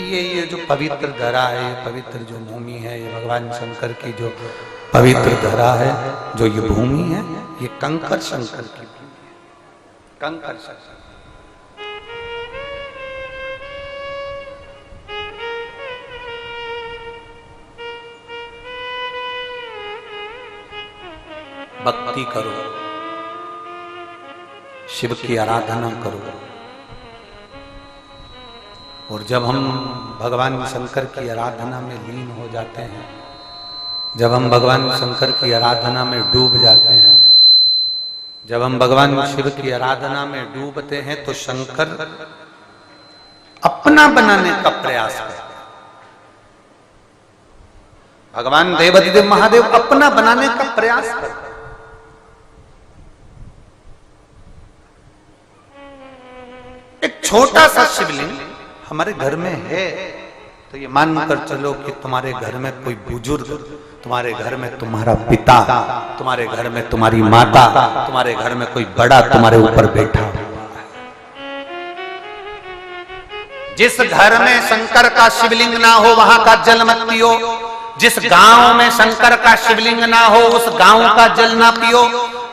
ये जो पवित्र धरा है, ये पवित्र जो भूमि है, ये भगवान शंकर की जो पवित्र धरा है, जो ये भूमि है, ये कंकर शंकर की भूमि है। कंकर शंकर भक्ति करो, शिव की आराधना करो। और जब हम भगवान शंकर की आराधना में लीन हो जाते हैं, जब हम भगवान शंकर की आराधना में डूब जाते हैं, जब हम भगवान शिव की आराधना में डूबते हैं, तो शंकर अपना बनाने का प्रयास करते हैं। भगवान देवादिदेव महादेव अपना बनाने का प्रयास करते हैं। एक छोटा सा शिवलिंग हमारे घर में है, तो ये मानकर चलो कि तुम्हारे घर में कोई बुजुर्ग, तुम्हारे घर में तुम्हारा पिता, तुम्हारे घर में तुम्हारी माता, तुम्हारे घर में कोई बड़ा तुम्हारे ऊपर बैठा हुआ है। जिस घर में शंकर का शिवलिंग ना हो वहां का जल मत पियो। जिस गांव में शंकर का शिवलिंग ना हो उस गांव का जल ना पियो।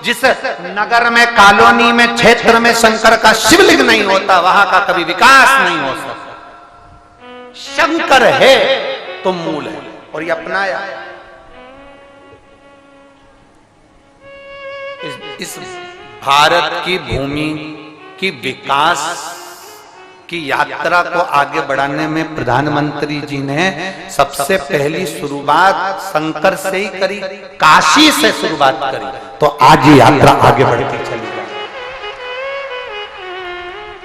जिस नगर में, कॉलोनी में, क्षेत्र में शंकर का शिवलिंग नहीं होता वहां का कभी विकास नहीं हो सकता। शंकर है तो मूल है, और ये अपनाया। इस भारत की भूमि की विकास की यात्रा को आगे बढ़ाने में प्रधानमंत्री जी ने सबसे पहली शुरुआत शंकर से ही करी, काशी से शुरुआत करी, तो आज ये यात्रा आगे बढ़ती चली गई।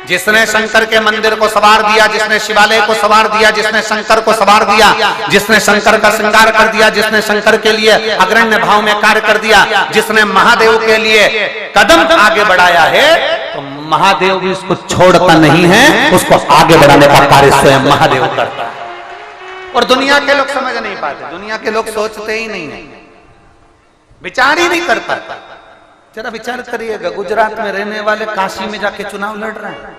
जिसने शंकर के मंदिर को संवार दिया, जिसने शिवालय को संवार दिया, जिसने शंकर को संवार दिया, जिसने शंकर का श्रृंगार कर दिया, जिसने शंकर के लिए अग्रण्य भाव में कार्य कर दिया, जिसने महादेव के लिए कदम आगे बढ़ाया है, तो महादेव भी उसको छोड़ता नहीं है, उसको आगे बढ़ाने का कार्य स्वयं महादेव करता है। और दुनिया के लोग समझ नहीं पाते, दुनिया के लोग सोचते ही नहीं है, विचार ही नहीं कर पाता। जरा विचार करिएगा, गुजरात में रहने वाले काशी में जाके चुनाव लड़ रहे हैं,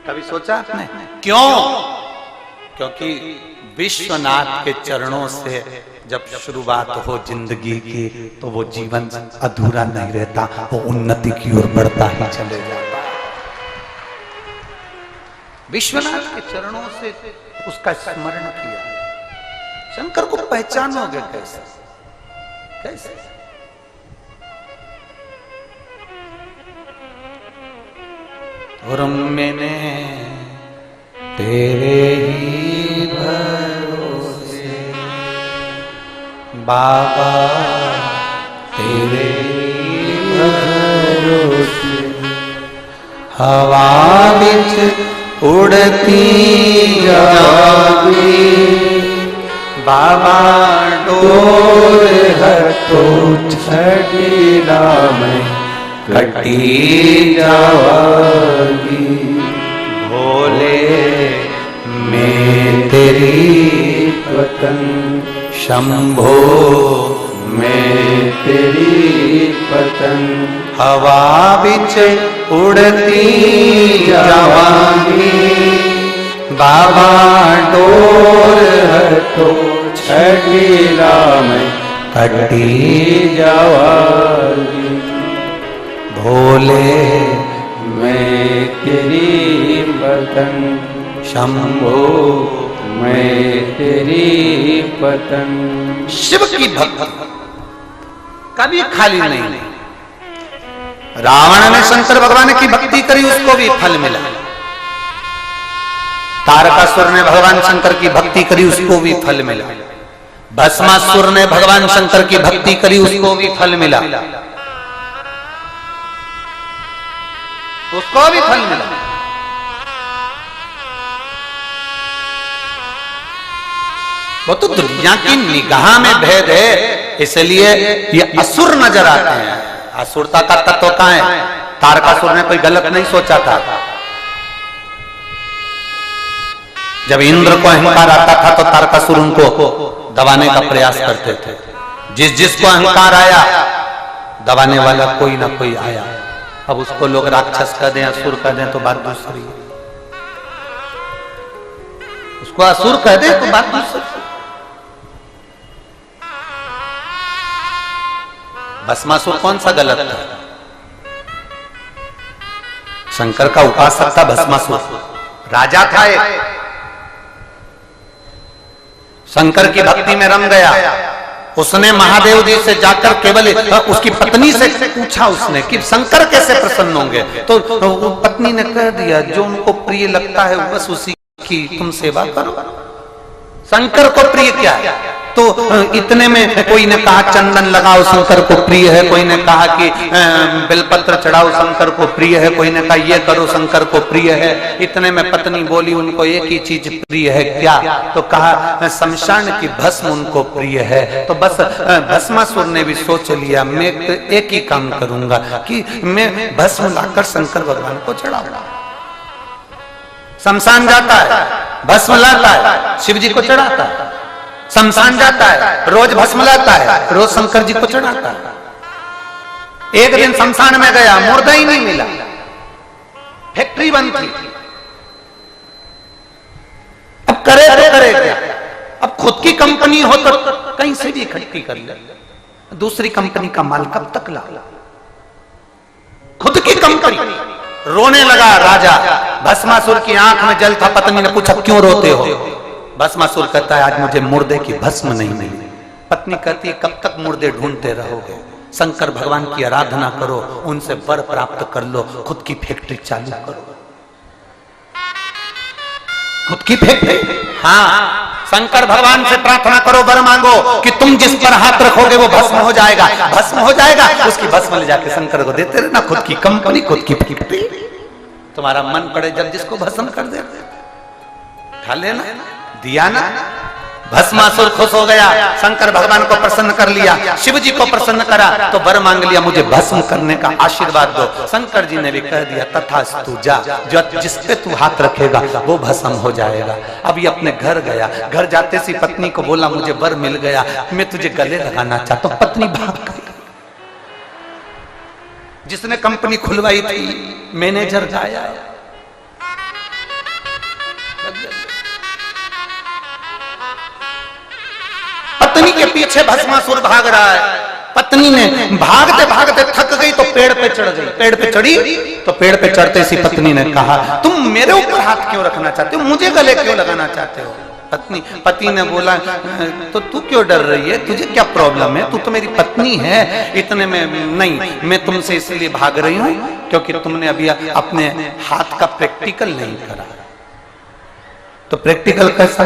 कभी सोचा आपने? क्यों? क्योंकि विश्वनाथ के चरणों से जब शुरुआत हो जिंदगी की, तो वो जीवन अधूरा नहीं रहता, वो उन्नति की ओर बढ़ता ही चले जाता है। विश्वनाथ के चरणों से उसका स्मरण किया। शंकर को पहचानोगे कैसे? कैसे? और मैंने तेरे ही भरोसे बाबा, तेरे ही भरोसे हवा बिच उड़ती जावी, बाबा डोर है तो छड़ीला में कटी जावागी। भोले मैं तेरी पतंग शंभो मैं तेरी पतंग हवा बिच उड़ती जावांगी। बाबा डोर है तो छड़ीला में कटी जावागी। भोले मैं तेरी पतंग शंभो मैं तेरी पतंग। शिव की भक्ति कभी खाली नहीं। रावण ने शंकर भगवान की भक्ति करी, उसको भी फल मिला। तारकासुर ने भगवान शंकर की भक्ति करी, उसको भी फल मिला। भस्मासुर ने भगवान शंकर की भक्ति करी, उसको भी फल मिला। उसको भी फल मिला। वो तो दुनिया की निगाह में भेद है, इसलिए ये असुर नजर आते हैं। असुरता का तत्व कहां है? तारकासुर ने कोई गलत नहीं सोचा था। जब इंद्र को अहंकार आता था तो तारकासुर उनको दबाने का प्रयास करते थे। जिसको अहंकार आया, दबाने वाला कोई ना कोई आया। अब उसको लोग राक्षस कह दें, असुर कह दें तो बात दूसरी है। उसको असुर कह दें तो बात दूसरी। भस्मासुर कौन सा गलत था? शंकर का उपासक था भस्मासुर, राजा था एक। शंकर की भक्ति में रम गया। उसने महादेव जी से जाकर केवल उसकी पत्नी से पूछा उसने कि शंकर कैसे प्रसन्न होंगे, तो पत्नी ने कह दिया जो उनको प्रिय लगता है बस उसी की तुम सेवा करो। शंकर को प्रिय क्या है? तो इतने में कोई ने कहा चंदन लगाओ, शंकर को प्रिय है। कोई ने कहा कि बेलपत्र चढ़ाओ, शंकर को प्रिय है। कोई ने कहा ये करो, शंकर को प्रिय है। इतने में पत्नी बोली उनको एक ही चीज प्रिय है, क्या? तो कहा शमशान की भस्म उनको प्रिय है। तो बस भस्मासुर ने भी सोच लिया मैं एक ही काम करूंगा कि मैं भस्म लाकर शंकर भगवान को चढ़ाऊंगा। शमशान जाता है, भस्म लाता है, शिव जी को चढ़ाता है। शमशान जाता है, रोज भस्म लाता है, रोज शंकर जी को चढ़ाता है। एक दिन शमशान में गया, मुर्दा ही नहीं मिला। फैक्ट्री बंद थी। अब करे तो करे क्या? अब खुद की कंपनी हो तो कहीं से भी इकट्ठी कर ले। दूसरी कंपनी का माल कब तक ला? खुद की कंपनी। रोने लगा राजा। भस्मासुर की आंख में जल था। पत्नी ने पूछा क्यों रोते हो? भस्मासुर कहता है आज मुझे मुर्दे की भस्म नहीं मिली। पत्नी कहती है कब तक मुर्दे ढूंढते रहोगे? शंकर भगवान की आराधना करो, उनसे वर प्राप्त कर लो, खुद की फैक्ट्री चालू करो। खुद की फैक्ट्री? हाँ, शंकर भगवान से प्रार्थना करो, वर मांगो कि तुम जिस पर हाथ रखोगे वो भस्म हो जाएगा। भस्म हो जाएगा, उसकी भस्म ले जाके शंकर को देते रहना। खुद की कंपनी, खुद की फैक्ट्री। तुम्हारा मन पड़े जब जिसको भस्म कर दे खा लेना, दिया ना। भस्मासुर खुश हो गया, शंकर भगवान को प्रसन्न कर लिया, शिव जी को प्रसन्न करा तो वर मांग लिया मुझे भस्म करने का आशीर्वाद दो। शंकर जी ने भी कह दिया तथास्तु, जा, जो जिस पे तू हाथ रखेगा वो भस्म हो जाएगा। अभी अपने घर गया, घर जाते सी पत्नी को बोला मुझे वर मिल गया, मैं तुझे गले लगाना चाहता हूं। पत्नी भाग गई। जिसने कंपनी खुलवाई थी मैनेजर गाया। पत्नी के पीछे भस्मासुर भाग रहा है। पत्नी ने भागते भागते थक गई तो पेड़ पे चढ़ गई। पेड़ पे चढ़ी तो पेड़ पे चढ़ते सी पत्नी ने कहा तुम मेरे ऊपर हाथ क्यों रखना चाहते हो, मुझे गले क्यों लगाना चाहते हो? पति ने बोला तो तू क्यों डर रही है, तुझे क्या प्रॉब्लम है, तू तो मेरी पत्नी है। इतने में नहीं, मैं तुमसे इसलिए भाग रही हूं क्योंकि तुमने अभी अपने हाथ का प्रैक्टिकल नहीं करा। तो प्रैक्टिकल कैसा?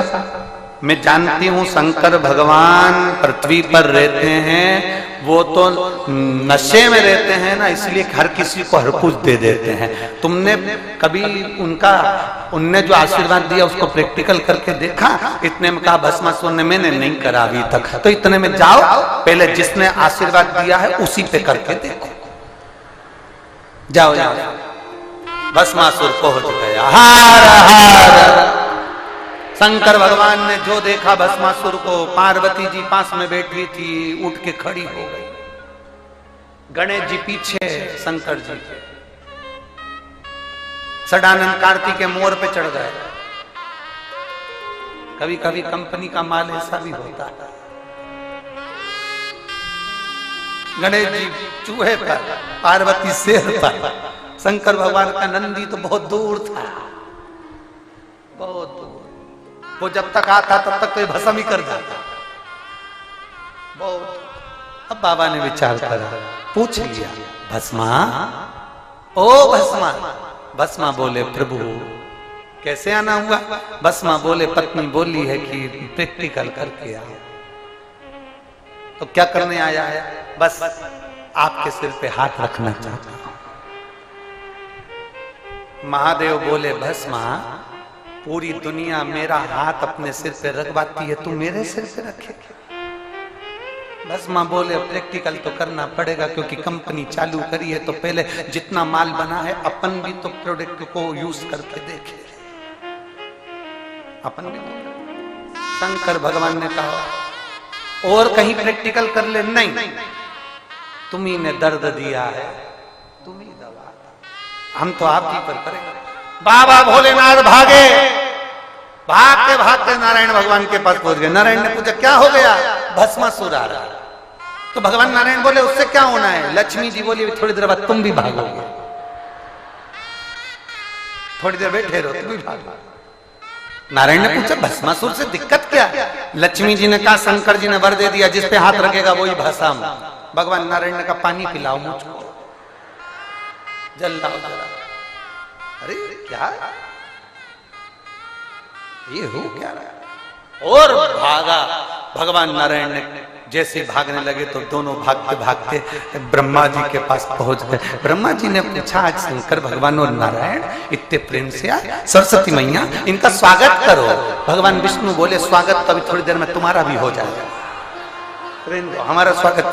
मैं जानती हूं शंकर भगवान पृथ्वी पर रहते हैं, वो तो नशे में रहते हैं ना, इसलिए हर किसी को हर कुछ दे देते हैं। तुमने कभी उनने जो आशीर्वाद दिया उसको प्रैक्टिकल करके देखा? इतने में कहा भस्मासुर ने, मैंने नहीं करा अभी तक। तो इतने में जाओ, पहले जिसने आशीर्वाद दिया है उसी पे करके देखो। जाओ जाओ, भस्मासुर पहुंच गया। हार हार। शंकर भगवान ने जो देखा भस्मासुर को, पार्वती जी पास में बैठी थी, उठ के खड़ी हो गई। गणेश जी पीछे, शंकर जी सदानंद कार्तिक के मोर पे चढ़ गए। कभी कभी कंपनी का माल ऐसा भी होता है। गणेश जी चूहे पर, पार्वती शेर पर, शंकर भगवान का नंदी तो बहुत दूर था, बहुत दूर। वो जब तक आता तब तक कोई भस्म ही कर जाता बहुत। अब बाबा ने विचार करा, पूछ लिया, भस्मा, ओ भस्मा। भस्मा बोले, प्रभु कैसे आना हुआ? भस्मा बोले, पत्नी बोली है कि प्रैक्टिकल करके आओ। तो क्या करने आया है? बस आपके सिर पे हाथ रखना चाहता हूं। महादेव बोले, भस्मा, पूरी दुनिया मेरा हाथ अपने सिर पे रखवाती है, तू मेरे सिर पे रखे? भस्मा बोले, प्रैक्टिकल तो करना पड़ेगा, क्योंकि कंपनी चालू करी है तो पहले जितना माल बना है अपन भी तो प्रोडक्ट को यूज करके देखे, अपन भी। शंकर भगवान ने कहा, और कहीं प्रैक्टिकल कर ले? नहीं, तुम्ही ने दर्द दिया है, तुम ही दवा, हम तो आप ही पर करेंगे। बाबा भोलेनाथ भागे, भागते भागते नारायण भगवान के पास पहुंच गए। नारायण ने पूछा, क्या हो गया? भस्मासुर आ रहा। तो भगवान नारायण बोले, उससे क्या होना है? लक्ष्मी जी बोली, थोड़ी देर बाद तुम भी भागोगे, थोड़ी देर बैठे रहो, तुम भी भागो। नारायण ने पूछा, भस्मासुर से दिक्कत क्या? लक्ष्मी जी ने कहा, शंकर जी ने वर दे दिया, जिस पे हाथ रखेगा वही भस्म। भगवान नारायण ने कहा, पानी पिलाओ मुझको, जल लाओ जरा। अरे क्या ये हो क्या रहा? और भागा। भगवान नारायण ने जैसे भागने लगे तो दोनों भागते भागते ब्रह्मा जी के पास पहुंच गए। ब्रह्मा जी ने पूछा, आज शंकर भगवान और नारायण इतने प्रेम से आए, सरस्वती मैया इनका स्वागत करो। भगवान विष्णु बोले, स्वागत तो अभी थोड़ी देर में तुम्हारा भी हो जाएगा, हमारा स्वागत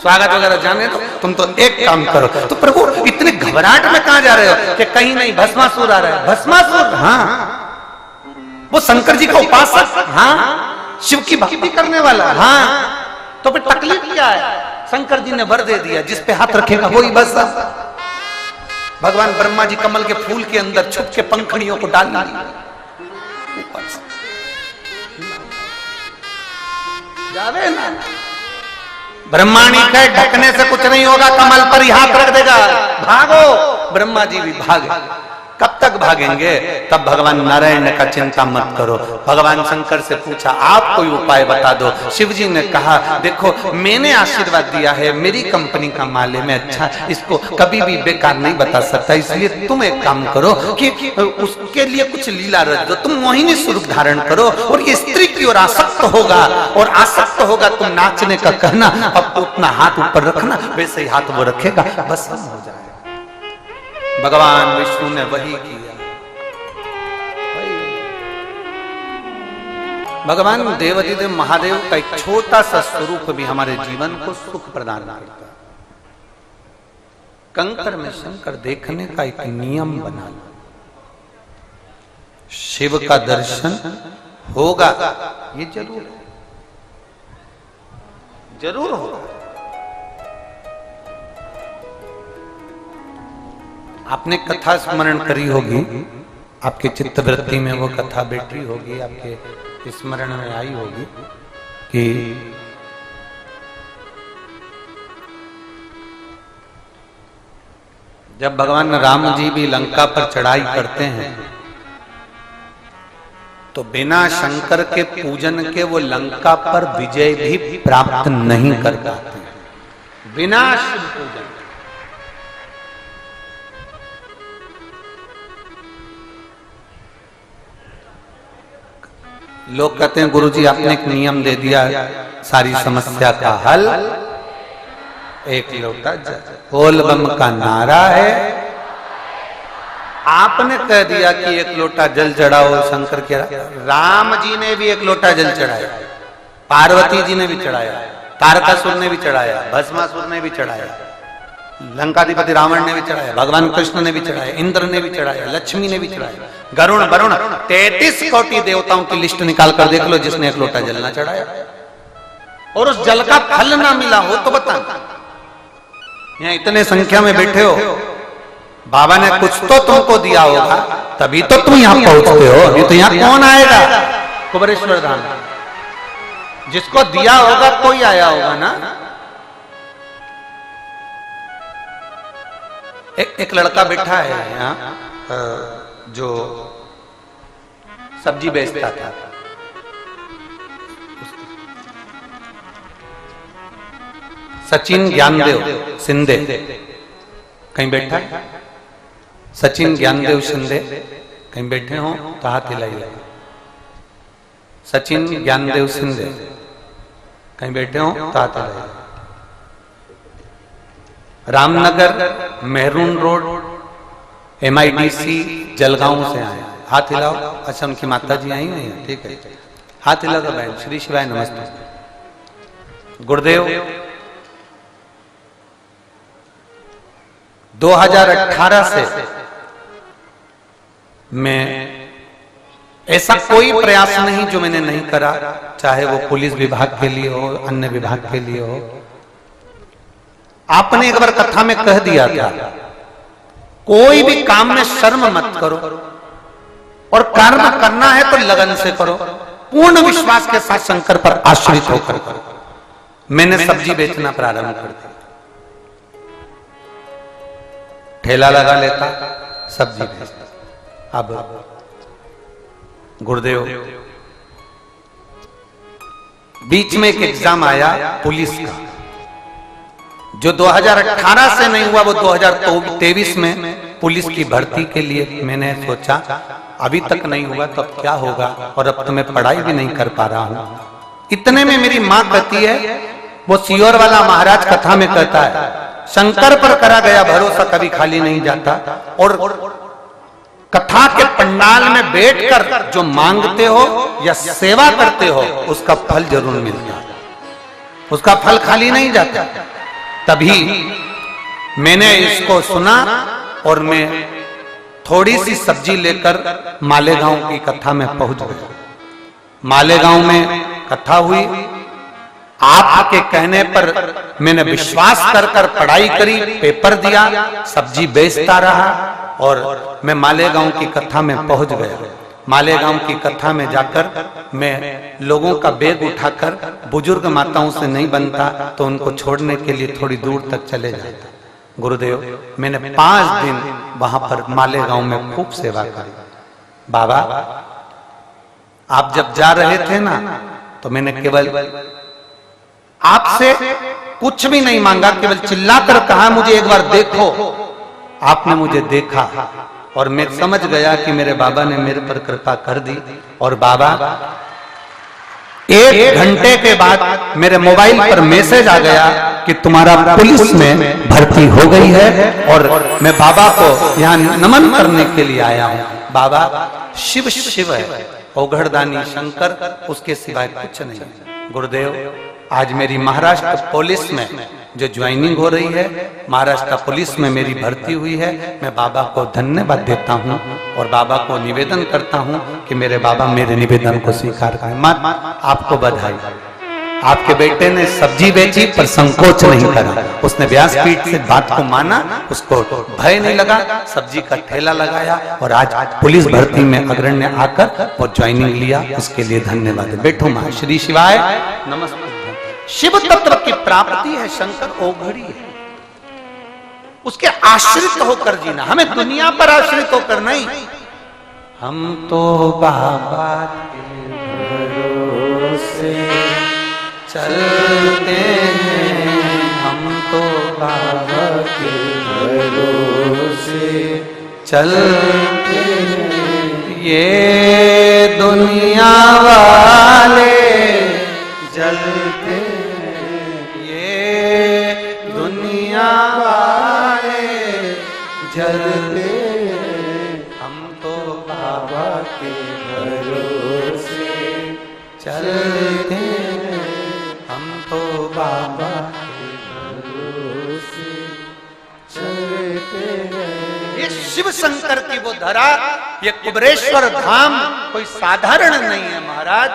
स्वागत वगैरह जाने दो, तुम तो एक काम करो। तो प्रभु इतने घबराहट में कहां जा रहे हो? कि कहीं नहीं, भस्मासुर आ रहा है। भस्मासुर? हाँ। वो शंकर जी का उपासक? हाँ। शिव की भक्ति करने वाला? हाँ। तो फिर तकलीफ क्या है? शंकर जी ने वर दे दिया, जिस पे हाथ रखेगा वही बस। भगवान ब्रह्मा जी कमल के फूल के अंदर छुप के पंखड़ियों को डाल जावे ना। ब्रह्माणी के ढकने से कुछ नहीं होगा, कमल पर ही हाथ रख देगा, भागो। ब्रह्मा जी भी भागे। कब तक भागेंगे? तब भगवान नारायण ने कहा, चिंता मत करो। भगवान शंकर से पूछा, आप कोई उपाय बता दो। शिव जी ने कहा, देखो मैंने आशीर्वाद दिया है, मेरी कंपनी का माल है, मैं अच्छा इसको कभी भी बेकार नहीं बता सकता, इसलिए तुम एक काम करो कि उसके लिए कुछ लीला रच दो, तुम मोहिनी स्वरूप धारण करो और ये स्त्री की ओर आसक्त होगा, और आसक्त होगा तुम नाचने का कहना, अब उतना हाथ ऊपर रखना, वैसे ही हाथ वो रखेगा, बस हो जाए। भगवान विष्णु ने वही किया। भगवान देवाधिदेव महादेव का एक छोटा सा स्वरूप भी हमारे जीवन को सुख प्रदान करता है। कंकर में शंकर देखने का एक नियम बना लो। शिव का दर्शन होगा, ये जरूर होगा। आपने कथा स्मरण करी होगी, आपके चित्तवृत्ति में वो कथा बैठी होगी, आपके स्मरण में आई होगी कि जब भगवान राम जी भी लंका पर चढ़ाई करते हैं तो बिना शंकर के पूजन के वो लंका पर विजय भी प्राप्त नहीं कर पाते, बिना शिव पूजन। लोग कहते हैं गुरुजी आपने एक नियम दे दिया सारी समस्या का हल, एक लोटा जल। बोल बम का नारा है, आपने कह दिया कि एक लोटा जल चढ़ाओ शंकर के। राम जी ने भी एक लोटा जल चढ़ाया, पार्वती जी ने भी चढ़ाया, तारकासुर ने भी चढ़ाया, भस्मासुर ने भी चढ़ाया, लंकाधिपति रावण ने भी चढ़ाया, भगवान कृष्ण ने भी चढ़ाया, इंद्र ने भी चढ़ाया, लक्ष्मी ने भी चढ़ाया, गरुण वरुण 33 कोटि देवताओं की लिस्ट निकाल कर देख लो जिसने एक लोटा जल ना चढ़ाया और उस जल का फल ना मिला हो तो बता। यहाँ इतने संख्या में बैठे हो, बाबा ने कुछ तो तुमको दिया होगा तभी तो तुम यहाँ पहुंचते हो। अभी तो यहाँ कौन आएगा कुबरेश्वर धाम? जिसको दिया होगा कोई आया होगा ना। एक लड़का बैठा है यहाँ जो सब्जी बेचता था, सचिन ज्ञानदेव शिंदे, कहीं बैठा है? सचिन ज्ञानदेव शिंदे कहीं बैठे हो तो हाथ हिलाइए। सचिन ज्ञानदेव शिंदे कहीं बैठे हो तो हाथ हिलाइए। रामनगर मेहरून रोड MIDC जलगांव से आए, हाथ हिलाओ। अच्छा उनकी माता जी आई नहीं है, ठीक है, हाथ हिला दो बहन। श्री शिवाय नमस्ते। गुरुदेव 2018 से मैं ऐसा कोई प्रयास नहीं जो मैंने नहीं करा, चाहे वो पुलिस विभाग के लिए हो, अन्य विभाग के लिए हो। आपने एक बार कथा में कह दिया था कोई भी काम में शर्म मत करो और कर्म करना है तो लगन से करो, पूर्ण विश्वास के साथ शंकर पर आश्रित होकर करो। मैंने सब्जी बेचना प्रारंभ कर दिया, ठेला लगा लेता, सब्जी बेचता। अब गुरुदेव बीच में एक एग्जाम आया पुलिस का जो 2018 से नहीं हुआ, वो 2023 में पुलिस की भर्ती के लिए मैंने सोचा अभी तक नहीं हुआ तो अब क्या होगा, और अब तो मैं पढ़ाई भी नहीं कर पा रहा हूं। इतने में मेरी मां कहती है, वो सियोर वाला महाराज कथा में कहता है शंकर पर करा गया भरोसा कभी खाली नहीं जाता, और कथा के पंडाल में बैठकर जो मांगते हो या सेवा करते हो उसका फल जरूर मिलता है, उसका फल खाली नहीं जाता। तभी मैंने इसको सुना और मैं थोड़ी सी सब्जी लेकर मालेगांव की कथा में पहुंच गया। मालेगांव में कथा हुई, आपके कहने पर मैंने विश्वास कर पढ़ाई करी, पेपर दिया, सब्जी बेचता रहा और मैं मालेगांव की कथा में पहुंच गया। मालेगांव की कथा में जाकर मैं लोगों का बैग उठाकर, बुजुर्ग माताओं से नहीं बनता तो उनको छोड़ने के लिए थोड़ी दूर तक चले जाता। गुरुदेव मैंने 5 दिन वहां पर मालेगांव में खूब सेवा करी। बाबा आप जब जा रहे थे ना तो मैंने केवल आपसे कुछ भी नहीं मांगा, केवल चिल्लाकर कहा मुझे एक बार देखो। आपने मुझे देखा और मैं समझ गया कि मेरे बाबा ने मेरे पर कृपा कर दी। और बाबा 1 घंटे के बाद मेरे मोबाइल पर मैसेज आ गया कि तुम्हारा पुलिस में भर्ती हो गई है, और मैं बाबा को यहाँ नमन करने के लिए आया हूँ। बाबा शिव शिव है, औघड़दानी शंकर, उसके सिवाय कुछ नहीं। गुरुदेव आज मेरी महाराष्ट्र पुलिस में जो ज्वाइनिंग हो रही है, महाराष्ट्र पुलिस में मेरी भर्ती हुई है। मैं बाबा को धन्यवाद देता हूं और बाबा को निवेदन करता हूं कि मेरे बाबा मेरे निवेदन को स्वीकार करें। मां आपको बधाई, आपके बेटे ने सब्जी बेची पर संकोच नहीं करा, उसने व्यासपीठ से बात को माना, उसको भय नहीं लगा, सब्जी का ठेला लगाया और आज पुलिस भर्ती में अग्रण्य आकर वो ज्वाइनिंग लिया। इसके लिए धन्यवाद। बैठो मां। श्री शिवाय नमस्ते। शिव तत्व की प्राप्ति है, शंकर ओघड़ी है, उसके आश्रित होकर जीना, हमें दुनिया पर आश्रित होकर नहीं। हम तो बाबा के भरोसे चलते हैं, हम तो बाबा के भरोसे चलते हैं, ये दुनिया के भरोसे चलते हैं हम तो बाबा के भरोसे चलते हैं। ये शिव शंकर की वो धरा, ये कुबरेश्वर धाम कोई साधारण नहीं है महाराज,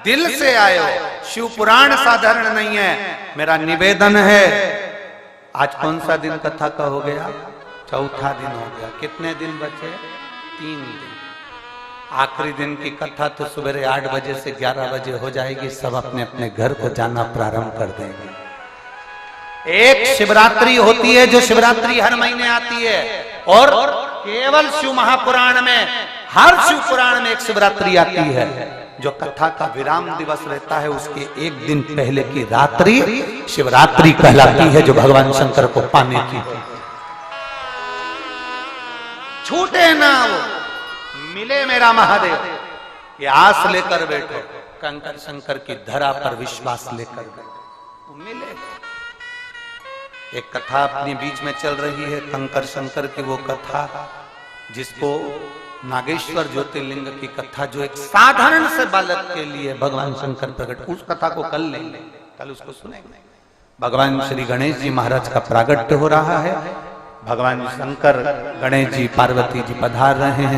दिल से आए हो। शिव पुराण साधारण नहीं है। मेरा निवेदन है, आज कौन सा दिन कथा का हो गया? चौथा दिन हो गया। कितने दिन बचे? 3 दिन। आखिरी दिन की कथा तो सुबह 8 बजे से 11 बजे हो जाएगी। सब अपने अपने घर को जाना प्रारंभ कर देंगे। एक शिवरात्रि होती है जो शिवरात्रि हर महीने आती है, और केवल शिव महापुराण में, हर शिव पुराण में एक शिवरात्रि आती है जो कथा का विराम दिवस रहता है। उसके एक दिन पहले की रात्रि शिवरात्रि कहलाती है, जो भगवान शंकर को पाने की। छूटे ना वो, मिले मेरा महादेव, ये आस लेकर बैठो। कंकर शंकर की धरा पर विश्वास लेकर बैठो, मिले। एक कथा अपने बीच में चल रही है, कंकर शंकर की वो कथा जिसको नागेश्वर ज्योतिर्लिंग की कथा, जो एक साधारण से बालक के लिए भगवान शंकर प्रकट, उस कथा को कल लेंगे, कल उसको सुनेंगे। भगवान श्री गणेश जी महाराज का प्रागट्य हो रहा है। भगवान शंकर, गणेश जी, पार्वती जी पधार रहे हैं।